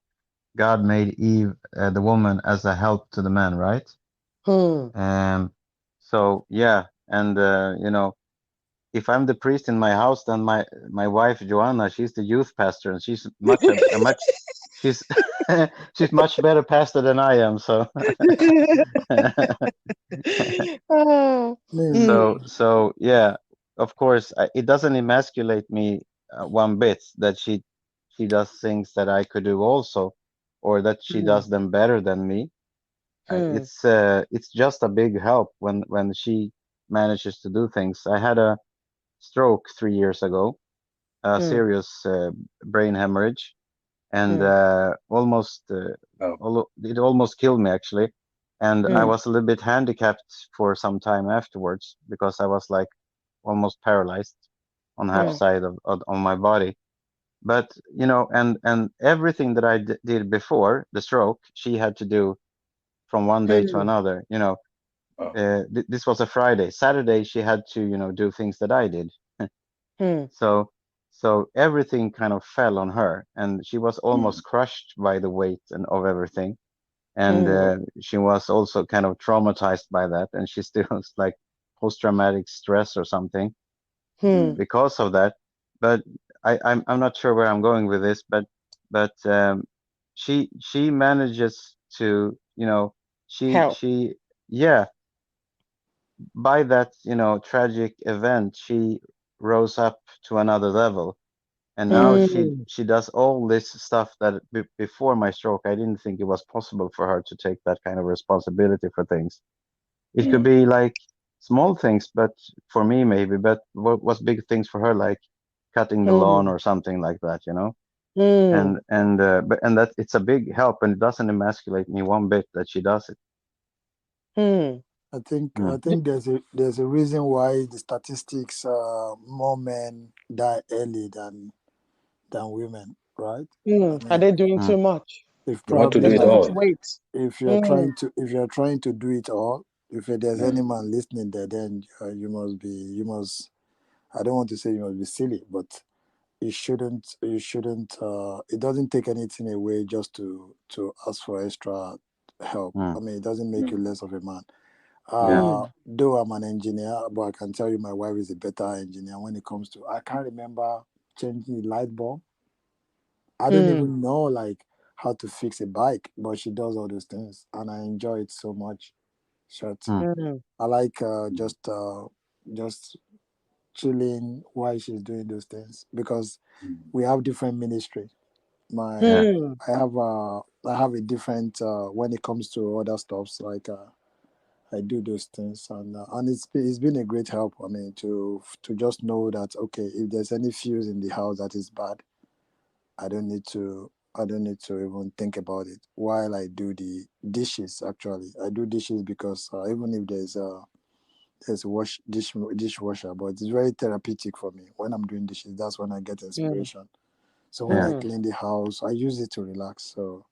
God made Eve, the woman, as a help to the man, right? hmm, Um, so yeah, and if I'm the priest in my house, then my wife Joanna, she's the youth pastor, and she's she's she's much better pastor than I am. So Ah, I mean, mm, so yeah, of course, it doesn't emasculate me one bit that she does things that I could do also, or that she mm, does them better than me. mm, It's just a big help when she manages to do things. I had a stroke 3 years ago, a mm, serious brain hemorrhage, and mm, Oh, it almost killed me actually. And I mm, was a little bit handicapped for some time afterwards because I was like almost paralyzed on half mm, wow. side of my body. But and everything that I did before the stroke, she had to do from one day to mm, another. Wow. This was a Friday. Saturday, she had to, do things that I did. mm, So everything kind of fell on her, and she was Mm, almost crushed by the weight and of everything. And mm, she was also kind of traumatized by that, and she still was like post-traumatic stress or something mm, mm, because of that. But I'm not sure where I'm going with this, but she manages to, help. she yeah, by that, tragic event, she rose up to another level. And now Mm, she does all this stuff that before my stroke, I didn't think it was possible for her to take that kind of responsibility for things. It could mm, be like small things, but for me maybe, but what was big things for her, like cutting the lawn mm, or something like that. mm, And that it's a big help, and it doesn't emasculate me one bit that she does it. mm, I Mm, think there's a reason why the statistics more men die early than women, right? I mm. Are mean, they doing mm, too much? if you want to probably do There's it so like much all. weight. Mm, if you're trying to do it all, if there's Mm, any man listening there, then you must. I don't want to say you must be silly, but you shouldn't. It doesn't take anything away just to ask for extra help. I mm, mean, it doesn't make you mm, less of a man. yeah. mm, Though I'm an engineer, but I can tell you my wife is a better engineer when it comes to. I can't remember changing the light bulb. I don't mm, even know like how to fix a bike, but she does all those things, and I enjoy it so much. Short. Mm, mm, I like mm, just chilling while she's doing those things because mm, we have different ministry. My yeah. I have a different when it comes to other stuffs like I do those things, and it's been a great help. I mean, to just know that, okay, if there's any fuse in the house that is bad, I don't need to even think about it while I do the dishes. Actually, I do dishes because even if there's a dishwasher, but it's very therapeutic for me when I'm doing dishes. That's when I get inspiration. So when I clean the house, I use it to relax. So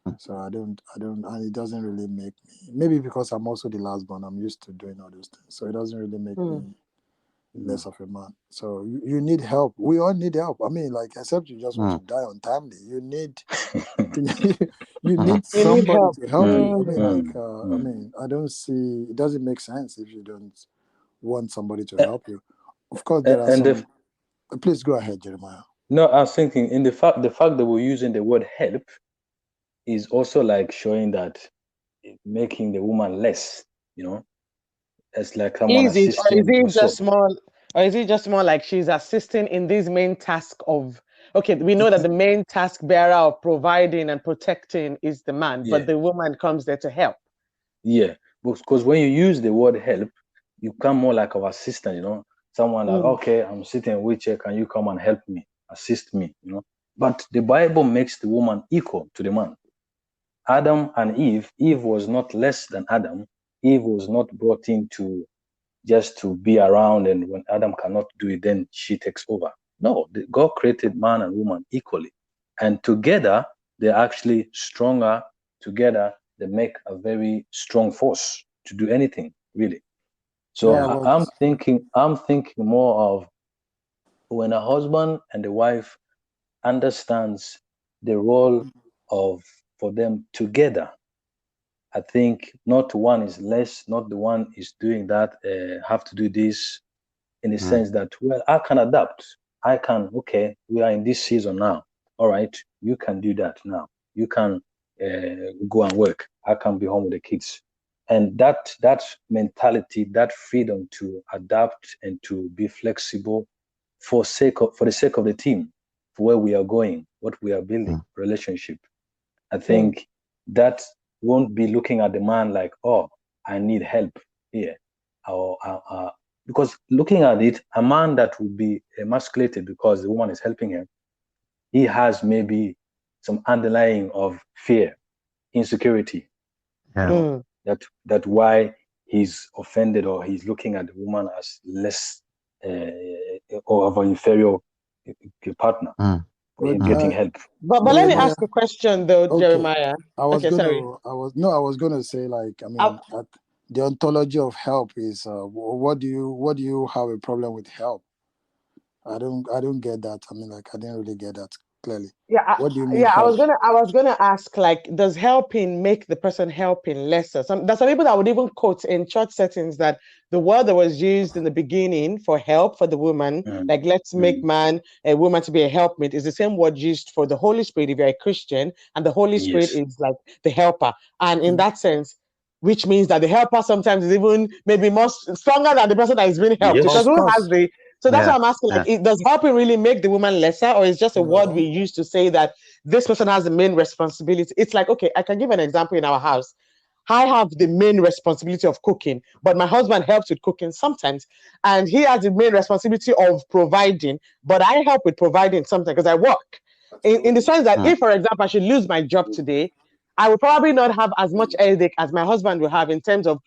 I don't, and it doesn't really make me. Maybe because I'm also the last born, I'm used to doing all those things. So it doesn't really make me less of a man. So you need help. We all need help. I mean, like, except you just want to die untimely, you need you need You need somebody help. to help you. I mean, like, I mean, I don't see. It doesn't make sense if you don't want somebody to help you. Of course, there are some. Please go ahead, Jeremiah. No, I was thinking in the fact that we're using the word help is also like showing that making the woman less, it's like someone Easy, or is assisting it also. just more, like she's assisting in this main task of? Okay, we know that the main task bearer of providing and protecting is the man, but the woman comes there to help. Yeah, because when you use the word help, you come more like our assistant, someone like, okay, I'm sitting in a wheelchair, can you come and help me, assist me, But the Bible makes the woman equal to the man. Adam and Eve was not less than Adam. Eve was not brought in just to be around, and when Adam cannot do it, then she takes over. No, God created man and woman equally. And together, they're actually stronger. Together, they make a very strong force to do anything, really. So I'm thinking more of when a husband and a wife understands the role for them together. I think not one is less, not the one is doing that, have to do this, in the sense that, well, I can adapt. Okay, we are in this season now. All right, you can do that now. You can go and work. I can be home with the kids. And that mentality, that freedom to adapt and to be flexible for the sake of the team, for where we are going, what we are building, relationship. I think that won't be looking at the man like, oh, I need help here. Because looking at it, a man that would be emasculated because the woman is helping him, he has maybe some underlying of fear, insecurity. That why he's offended, or he's looking at the woman as less or of an inferior partner. Him getting help. But let me ask a question though, Jeremiah. I was gonna say, like, I mean, the ontology of help is what do you have a problem with help? I don't get that. I mean, like, I didn't really get that clearly. What do you mean? I was gonna ask, like, does helping make the person helping lesser? There's some people that would even quote in church settings that the word that was used in the beginning for help for the woman, like, let's make man a woman to be a helpmate, is the same word used for the Holy Spirit if you're a Christian, and the Holy Spirit is like the helper. And in that sense, which means that the helper sometimes is even maybe more stronger than the person that is being helped, because who has the. So that's why I'm asking, like, does helping really make the woman lesser, or is just a word we use to say that this person has the main responsibility? It's like, okay, I can give an example in our house. I have the main responsibility of cooking, but my husband helps with cooking sometimes, and he has the main responsibility of providing, but I help with providing sometimes because I work. In the sense that if, for example, I should lose my job today, I would probably not have as much headache as my husband will have in terms of,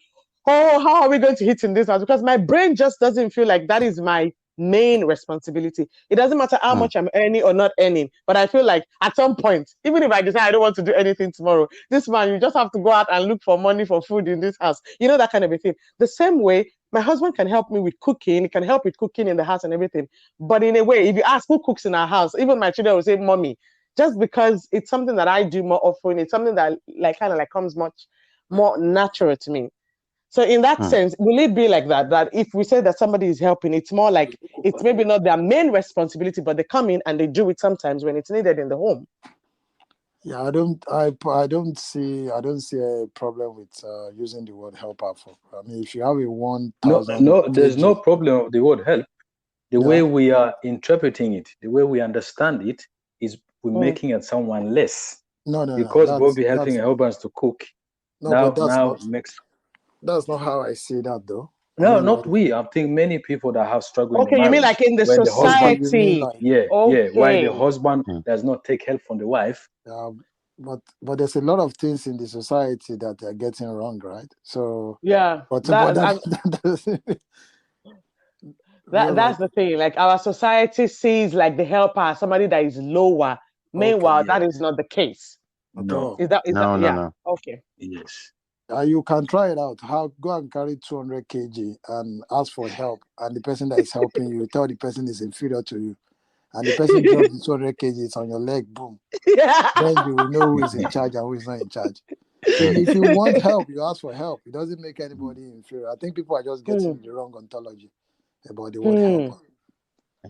oh, how are we going to hit in this house? Because my brain just doesn't feel like that is my main responsibility. It doesn't matter how much I'm earning or not earning, but I feel like at some point, even if I decide I don't want to do anything tomorrow, this man, you just have to go out and look for money for food in this house. You know, that kind of a thing. The same way, my husband can help me with cooking. He can help with cooking in the house and everything. But in a way, if you ask who cooks in our house, even my children will say, mommy, just because it's something that I do more often. It's something that comes much more natural to me. So in that sense, will it be like that? That if we say that somebody is helping, it's more like it's maybe not their main responsibility, but they come in and they do it sometimes when it's needed in the home. Yeah, I don't see a problem with using the word helper for. I mean, if you have a 1,000, no, there's no problem with the word help. The way we are interpreting it, the way we understand it, is we're making it someone less. No, because we'll be helping our husbands to cook. No, but that's not. Makes. That's not how I see that, though. No, not we. I think many people that have struggled in the Okay, you mean marriage, like in the where the husband, you mean society? like, why the Okay. husband Hmm. does not take help from the wife. but there's a lot of things in the society that they're getting wrong, right? So, Yeah, but that that's like, the thing. Like our society sees like the helper as somebody that is lower. Meanwhile, Yeah. that is not the case. at No. all. Is that No, yeah? no. Okay. Yes. You can try it out. Go and carry 200 kg and ask for help, and the person that is helping you tell the person is inferior to you, and the person drops the 200 kg on your leg, boom. Yeah. Then you will know who is in charge and who is not in charge. So if you want help, you ask for help. It doesn't make anybody inferior. I think people are just getting the wrong ontology about the word helper.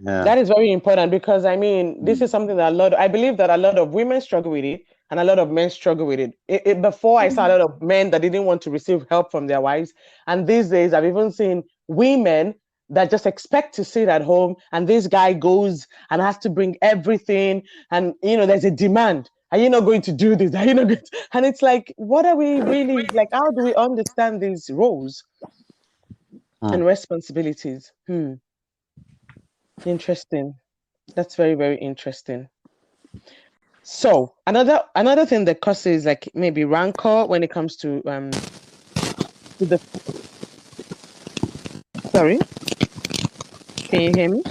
Yeah. That is very important because I mean, this is something that I believe that a lot of women struggle with it and a lot of men struggle with it. Before I saw a lot of men that didn't want to receive help from their wives. And these days I've even seen women that just expect to sit at home and this guy goes and has to bring everything. And, there's a demand. Are you not going to do this? Are you not going to? And it's like, what are we really, like, how do we understand these roles and responsibilities? Interesting. That's very, very interesting. So another thing that causes like maybe rancor when it comes to the sorry, can you hear me?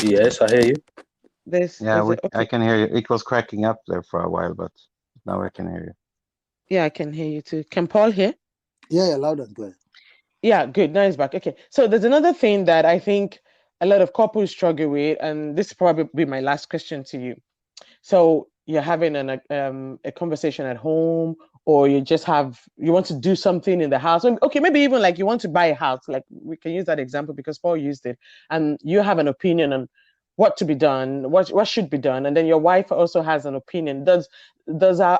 Yes, I hear you. I can hear you. It was cracking up there for a while, but now I can hear you. Yeah, I can hear you too. Can Paul hear? Yeah, loud and clear. Yeah, good. Now he's back. Okay. So there's another thing that I think a lot of couples struggle with, and this will probably be my last question to you. So you're having a conversation at home, or you want to do something in the house. Okay, maybe even like you want to buy a house. Like we can use that example because Paul used it, and you have an opinion on what to be done, what should be done, and then your wife also has an opinion. Does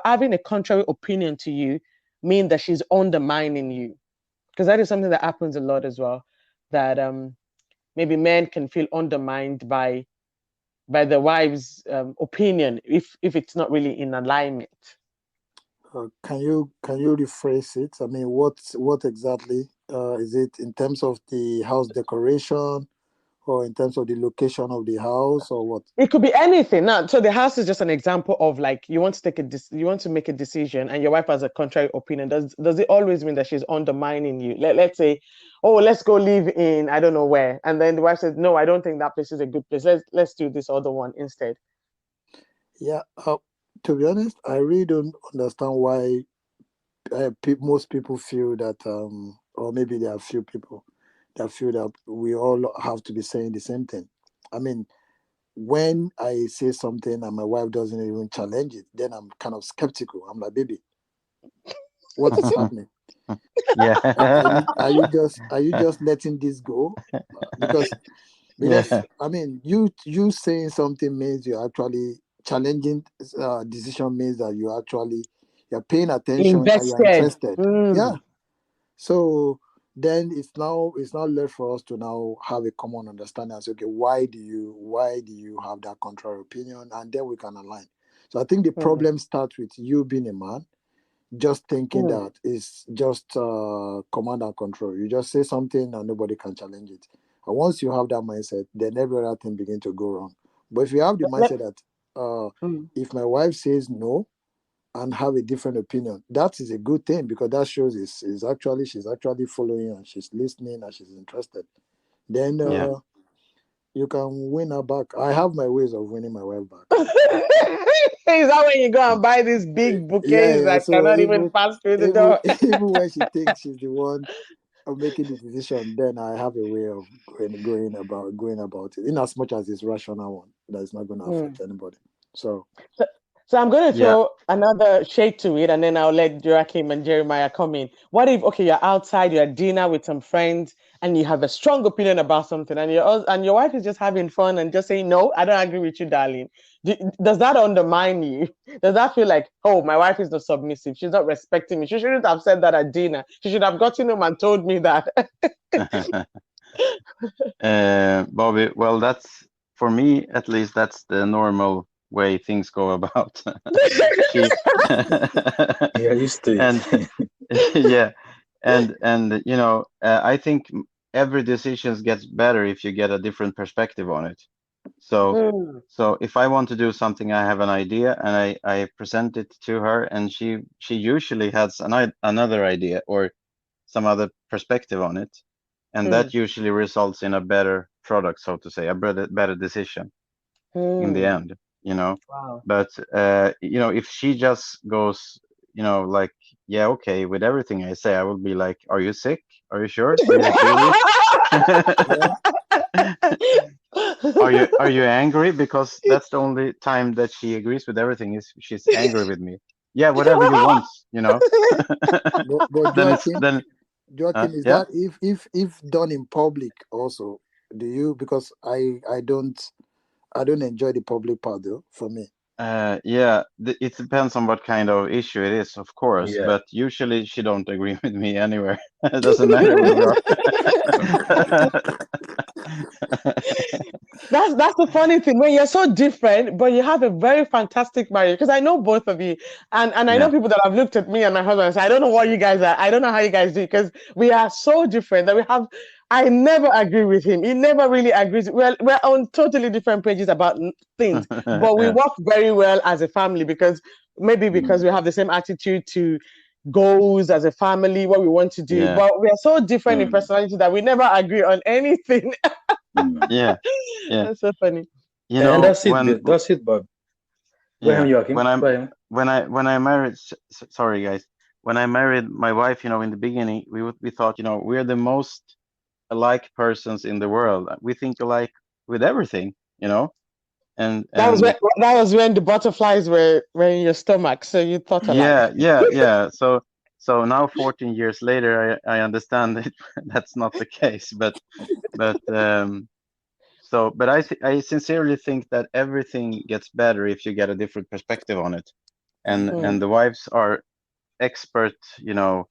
having a contrary opinion to you mean that she's undermining you? Because that is something that happens a lot as well. That maybe men can feel undermined by the wife's opinion if it's not really in alignment. Can you rephrase it? I mean, what exactly is it in terms of the house decoration, or in terms of the location of the house, or what? It could be anything. Now, so the house is just an example of like you want to make a decision, and your wife has a contrary opinion. Does it always mean that she's undermining you? Let's say, oh, let's go live in I don't know where, and then the wife says, no, I don't think that place is a good place. Let's do this other one instead. Yeah. To be honest, I really don't understand why most people feel that, or maybe there are few people that feel that we all have to be saying the same thing. I mean, when I say something and my wife doesn't even challenge it, then I'm kind of skeptical. I'm like, baby, what is happening? Yeah. Are you just letting this go? Because I mean, you saying something means you're actually challenging. Decision means that you're paying attention and you're interested. Yeah. So then it's now left for us to now have a common understanding and say, okay, why do you have that contrary opinion, and then we can align. So I think the problem starts with you being a man, just thinking that it's just command and control. You just say something and nobody can challenge it. And once you have that mindset, then every other thing begins to go wrong. But if you have the mindset that if my wife says no and have a different opinion, that is a good thing, because that shows she's actually following and she's listening and she's interested. Then you can win her back. I have my ways of winning my wife back. Is that when you go and buy these big bouquets that So cannot even pass through the door? Even when she thinks she's the one of making the decision, then I have a way of going about it, in as much as it's rational one that is not going to affect anybody. So I'm going to throw another shade to it, and then I'll let Joachim and Jeremiah come in. What if, okay, you're outside, you're at dinner with some friends, and you have a strong opinion about something, and your wife is just having fun and just saying, no, I don't agree with you, darling. Does that undermine you? Does that feel like, oh, my wife is not submissive, she's not respecting me, she shouldn't have said that at dinner, she should have gotten home and told me that? Bobby, well, that's, for me at least, that's the normal way things go about. Yeah, used to. And yeah, and you know, I think every decision gets better if you get a different perspective on it. So Mm, so if I want to do something, I have an idea and I present it to her, and she usually has another idea or some other perspective on it, and mm, that usually results in a better product, so to say, a better decision in the mm. end, you know. Wow. But you know, if she just goes, you know, like, yeah, okay, with everything I say, I will be like, are you sick? Are you sure? Do you really? Yeah. Are you angry? Because that's the only time that she agrees with everything is she's angry with me. Yeah, whatever you want, you know. But Then it's Joaquin, then is yeah. that if done in public also? Do you? Because I don't enjoy the public part though. For me, Yeah, it depends on what kind of issue it is, of course, Yeah. but usually she don't agree with me anywhere. It doesn't matter where we are. That's the funny thing when you're so different, but you have a very fantastic marriage. Because I know both of you, and I know Yeah. people that have looked at me and my husband and said, I don't know what you guys are. I don't know how you guys do because we are so different that we have. I never agree with him. He never really agrees. We're on totally different pages about things, but we Yeah. work very well as a family because maybe because Mm. we have the same attitude to goals as a family, what we want to do. Yeah. But we are so different in Mm. personality that we never agree on anything. Mm. Yeah. Yeah. That's so funny. You And know, that's it. That's it, Bob. Go yeah, ahead, Joachim. when I'm Go ahead. when I married, sorry guys, when I married my wife, you know, in the beginning, we thought, you know, we're the most alike persons in the world. We think alike with everything, you know, That was when and the butterflies were in your stomach, so you thought alike. yeah, yeah, yeah. So now 14 years later, I understand that that's not the case, but so but I sincerely think that everything gets better if you get a different perspective on it, Mm, and the wives are expert, you know.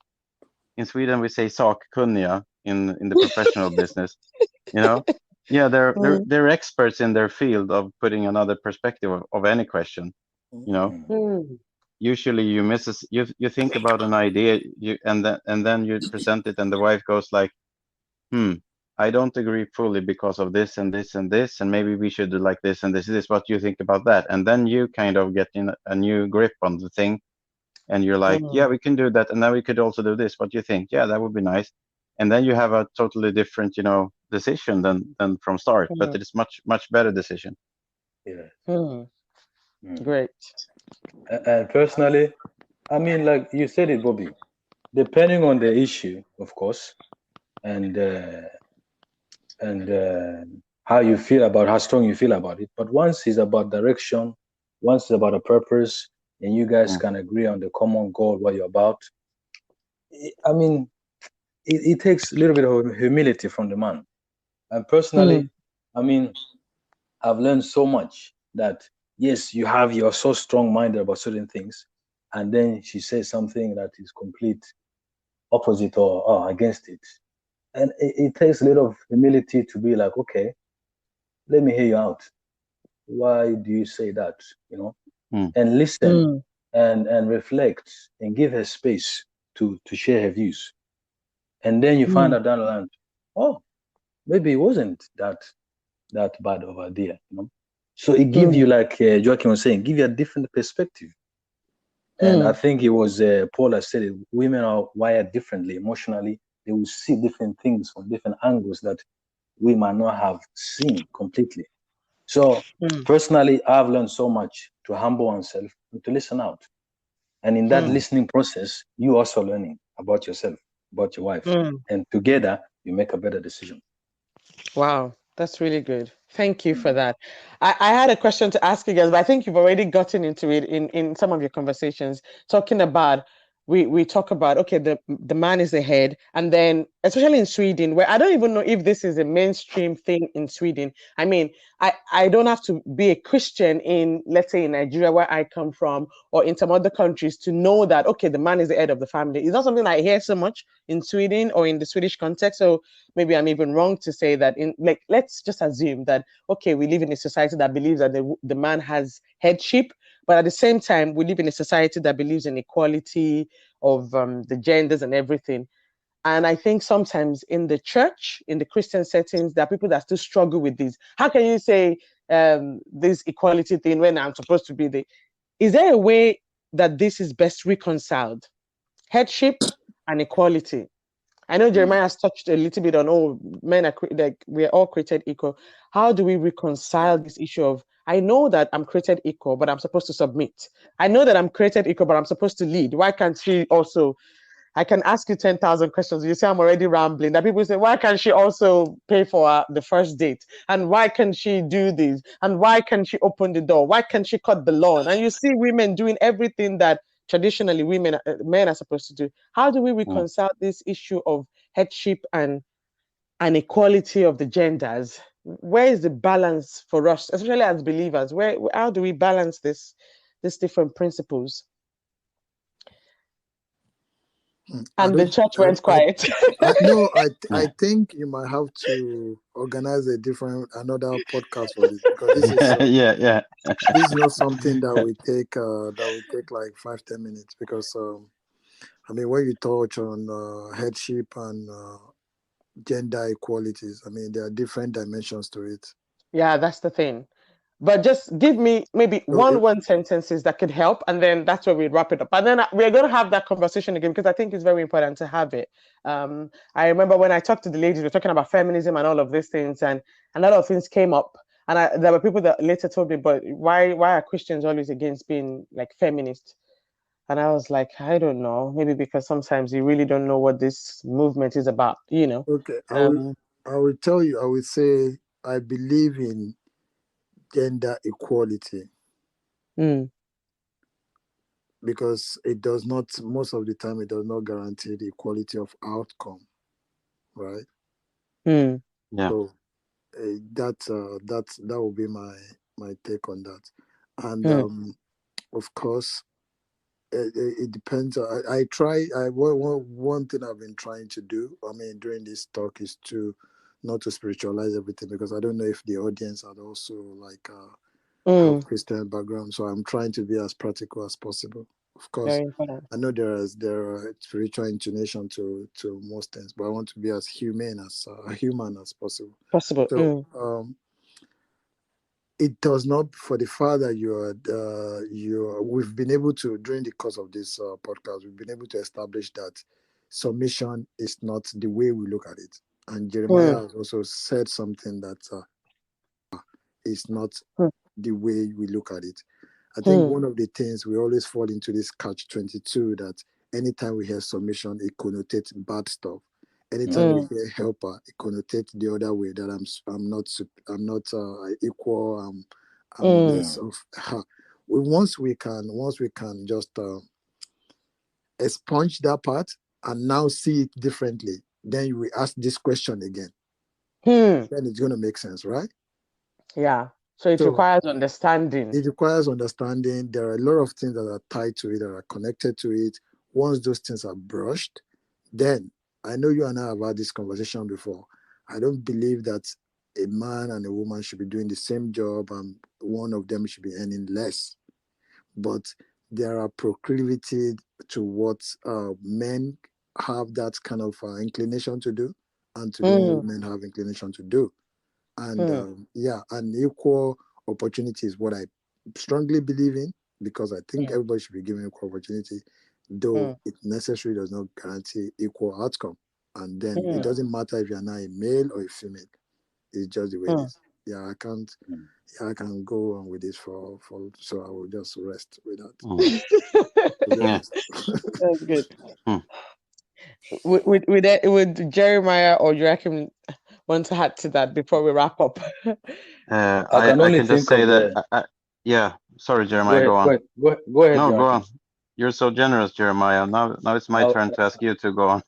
In Sweden we say sakkunniga in the professional business, you know. Yeah, mm, they're experts in their field of putting another perspective of any question, you know. Mm. mm, Usually you think about an idea, and then you present it, and the wife goes like, I don't agree fully because of this and this and this, and maybe we should do like this and this. What do you think about that? And then you kind of get in a new grip on the thing, and you're like, yeah, mm, we can do that, and then we could also do this. What do you think? Yeah, that would be nice. And then you have a totally different, you know, decision than from start, but mm, it is much better decision. Yeah. mm. Mm. Great. And personally, I mean, like you said it, Bobby, depending on the issue, of course, and how you feel about how strong you feel about it. But once it's about direction, once it's about a purpose, and you guys Mm, can agree on the common goal, what you're about. I mean, it takes a little bit of humility from the man. And personally, Mm, I mean, I've learned so much that yes, you're so strong minded about certain things, and then she says something that is complete opposite or against it. And it takes a little of humility to be like, okay, let me hear you out. Why do you say that? You know, mm, and listen mm, and reflect and give her space to share her views. And then you find mm, out down the line, oh, maybe it wasn't that bad of idea, you know. So it gives you, mm, like Joaquin was saying, give you a different perspective. And I mm, think it was Paul that said it. Women are wired differently emotionally. They will see different things from different angles that we might not have seen completely. So mm, personally, I've learned so much to humble oneself and to listen out. And in that mm, listening process, you also learning about yourself, about your wife, mm. and together you make a better decision. Wow, that's really good. Thank you for Mm. that. I had a question to ask you guys, but I think you've already gotten into it in some of your conversations, talking about we talk about okay, the man is the head, and then especially in Sweden, where I don't even know if this is a mainstream thing in Sweden. I mean, I don't have to be a Christian in, let's say, in Nigeria where I come from, or in some other countries to know that okay, the man is the head of the family. It's not something I hear so much in Sweden or in the Swedish context. So maybe I'm even wrong to say that in like let's just assume that okay, we live in a society that believes that the man has headship, but at the same time we live in a society that believes in equality of the genders and everything. And I think sometimes in the church, in the Christian settings, there are people that still struggle with this. How can you say this equality thing when I'm supposed to be the... Is there a way that this is best reconciled? Headship and equality. I know Jeremiah has touched a little bit on, oh, men are like, we're all created equal. How do we reconcile this issue of, I know that I'm created equal, but I'm supposed to submit. I know that I'm created equal, but I'm supposed to lead. Why can't she also... I can ask you 10,000 questions. You say I'm already rambling. That people say, why can't she also pay for the first date? And why can she do this? And why can she open the door? Why can't she cut the lawn? And you see women doing everything that traditionally men are supposed to do. How do we reconcile this issue of headship and equality of the genders? Where is the balance for us, especially as believers? How do we balance these different principles? And the church went quiet. I think you might have to organize another podcast for this, because this is this is not something that we take like 5-10 minutes, because I mean, when you touch on headship and gender equalities, I mean, there are different dimensions to it. Yeah, that's the thing. But just give me maybe one sentences that could help, and then that's where we wrap it up. And then we're going to have that conversation again, because I think it's very important to have it. I remember when I talked to the ladies, we were talking about feminism and all of these things, and a lot of things came up. And there were people that later told me, but why are Christians always against being like feminist? And I was like, I don't know, maybe because sometimes you really don't know what this movement is about, you know. Okay, I will tell you, I will say, I believe in gender equality, because it does not, most of the time, it does not guarantee the equality of outcome, right? Yeah. So that will be my take on that. And of course, it depends. One thing I've been trying to do, I mean, during this talk, is to not to spiritualize everything, because I don't know if the audience are also like have Christian background. So I'm trying to be as practical as possible. Of course, I know there are spiritual inclination to most things, but I want to be as human as possible. So it does not, for the fact that we've been able to, during the course of this podcast, we've been able to establish that submission is not the way we look at it. And Jeremiah has also said something that is not the way we look at it. I think one of the things, we always fall into this catch-22, that anytime we hear submission, it connotates bad stuff. Anytime we hear helper, it connotates the other way, that I'm not equal. I'm less of her. Once we can just expunge that part and now see it differently, then we ask this question again. Then it's going to make sense, right? Yeah. So it requires understanding. It requires understanding. There are a lot of things that are tied to it, that are connected to it. Once those things are brushed, then, I know you and I have had this conversation before, I don't believe that a man and a woman should be doing the same job and one of them should be earning less. But there are proclivity to what men have that kind of inclination to do, and to what women have inclination to do. And and equal opportunity is what I strongly believe in, because I think everybody should be given equal opportunity, though it necessarily does not guarantee equal outcome. And then it doesn't matter if you're now a male or a female. It's just the way it is. Yeah, I can't. Yeah, I can go on with this for so I will just rest with that. That's good. Would Jeremiah or Joachim want to add to that before we wrap up? I can just say that. Sorry, Jeremiah. Go on. Go ahead. No, go on. You're so generous, Jeremiah. Now it's my turn to ask you to go on.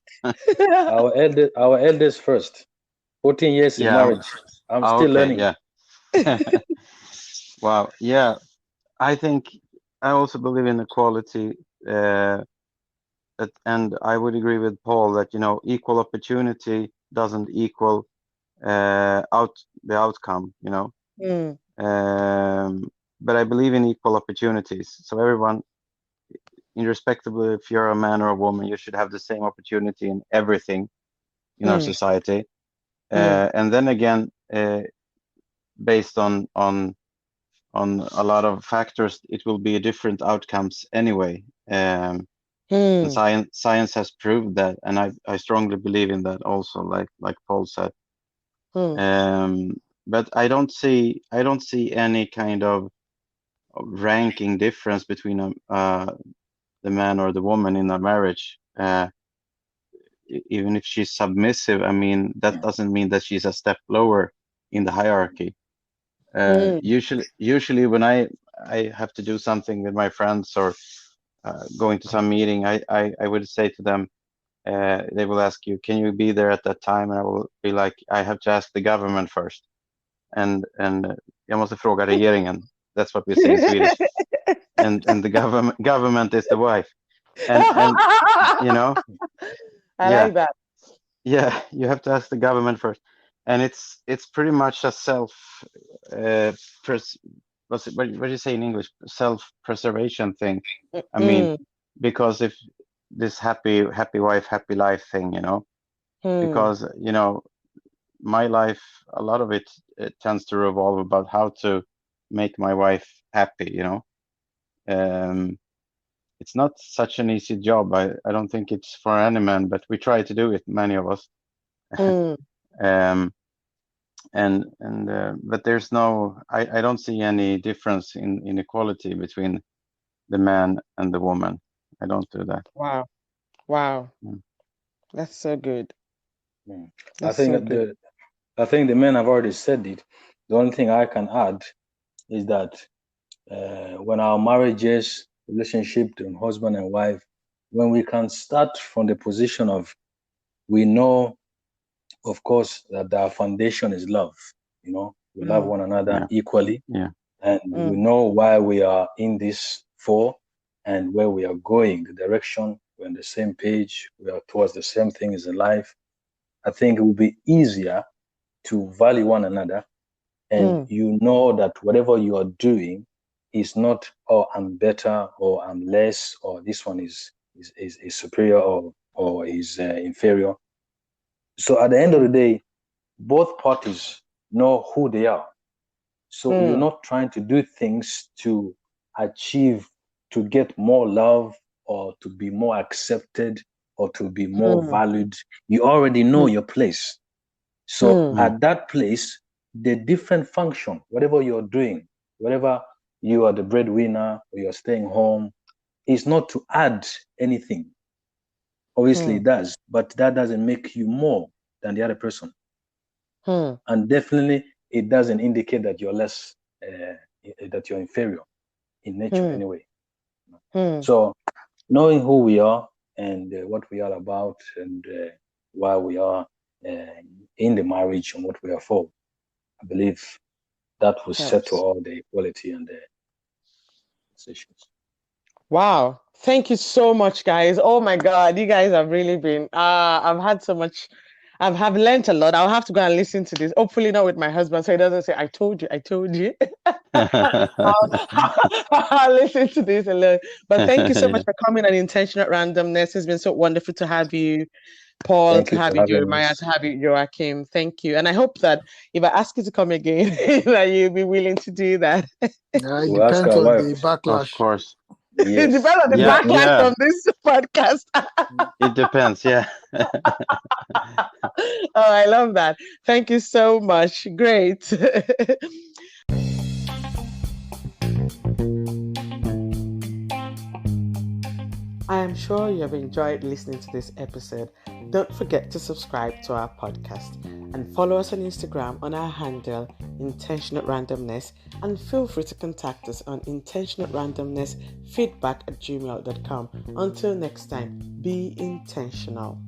Our eldest first. 14 years in marriage. I'm still learning. Yeah. Wow. Yeah. I think I also believe in equality. And I would agree with Paul that, equal opportunity doesn't equal the outcome, but I believe in equal opportunities. So everyone, irrespectively if you're a man or a woman, you should have the same opportunity in everything in our society. And then again, based on a lot of factors, it will be different outcomes anyway. And science has proved that, and I strongly believe in that also, like Paul said. But I don't see any kind of ranking difference between the man or the woman in a marriage. Even if she's submissive, I mean, that doesn't mean that she's a step lower in the hierarchy. Usually when I have to do something with my friends or going to some meeting, I would say to them, they will ask you, can you be there at that time? And I will be like, I have to ask the government first. And jag måste fråga regeringen. That's what we say in Swedish. And the government is the wife. And you know, I like that. Yeah, you have to ask the government first. And it's pretty much a what do you say in English? Self-preservation thing. I mean, because if this happy wife, happy life thing, you know, because, you know, my life, a lot of it tends to revolve about how to make my wife happy, you know. It's not such an easy job. I don't think it's for any man, but we try to do it, many of us. But there's no, I don't see any difference in inequality between the man and the woman. I don't do that. Wow. That's so good. I think the men have already said it. The only thing I can add is that when our marriages, relationship to husband and wife, when we can start from the position of, we know, of course, that our foundation is love. You know, we love one another equally, and we know why we are in this for and where we are going, the direction. We're on the same page. We are towards the same things in life. I think it will be easier to value one another, and you know that whatever you are doing is not, oh, I'm better or I'm less, or this one is superior or is inferior. So at the end of the day, both parties know who they are. So you're not trying to do things to achieve, to get more love or to be more accepted or to be more valued. You already know your place. So at that place, the different function, whatever you're doing, whatever you are the breadwinner or you're staying home, is not to add anything. Obviously it does, but that doesn't make you more than the other person. And definitely it doesn't indicate that you're less, that you're inferior in nature anyway. So knowing who we are and what we are about and why we are in the marriage and what we are for, I believe that will settle all the equality and the decisions. Wow. Thank you so much, guys. Oh my God, you guys have really been, I've had so much, I've learned a lot. I'll have to go and listen to this. Hopefully not with my husband, so he doesn't say, I told you. I'll listen to this alone. But thank you so much for coming on Intentional Randomness. It's been so wonderful to have you, Paul, to have you, Jeremiah, to have you, Joachim. Thank you. And I hope that if I ask you to come again, that you'll be willing to do that. Yeah, it depends on the backlash. Of course. Yes. It depends on the backlash from this podcast. It depends, yeah. Oh, I love that. Thank you so much. Great. I am sure you have enjoyed listening to this episode. Don't forget to subscribe to our podcast and follow us on Instagram on our handle Intentional Randomness, and feel free to contact us on intentionalrandomnessfeedback@gmail.com. Until next time, be intentional.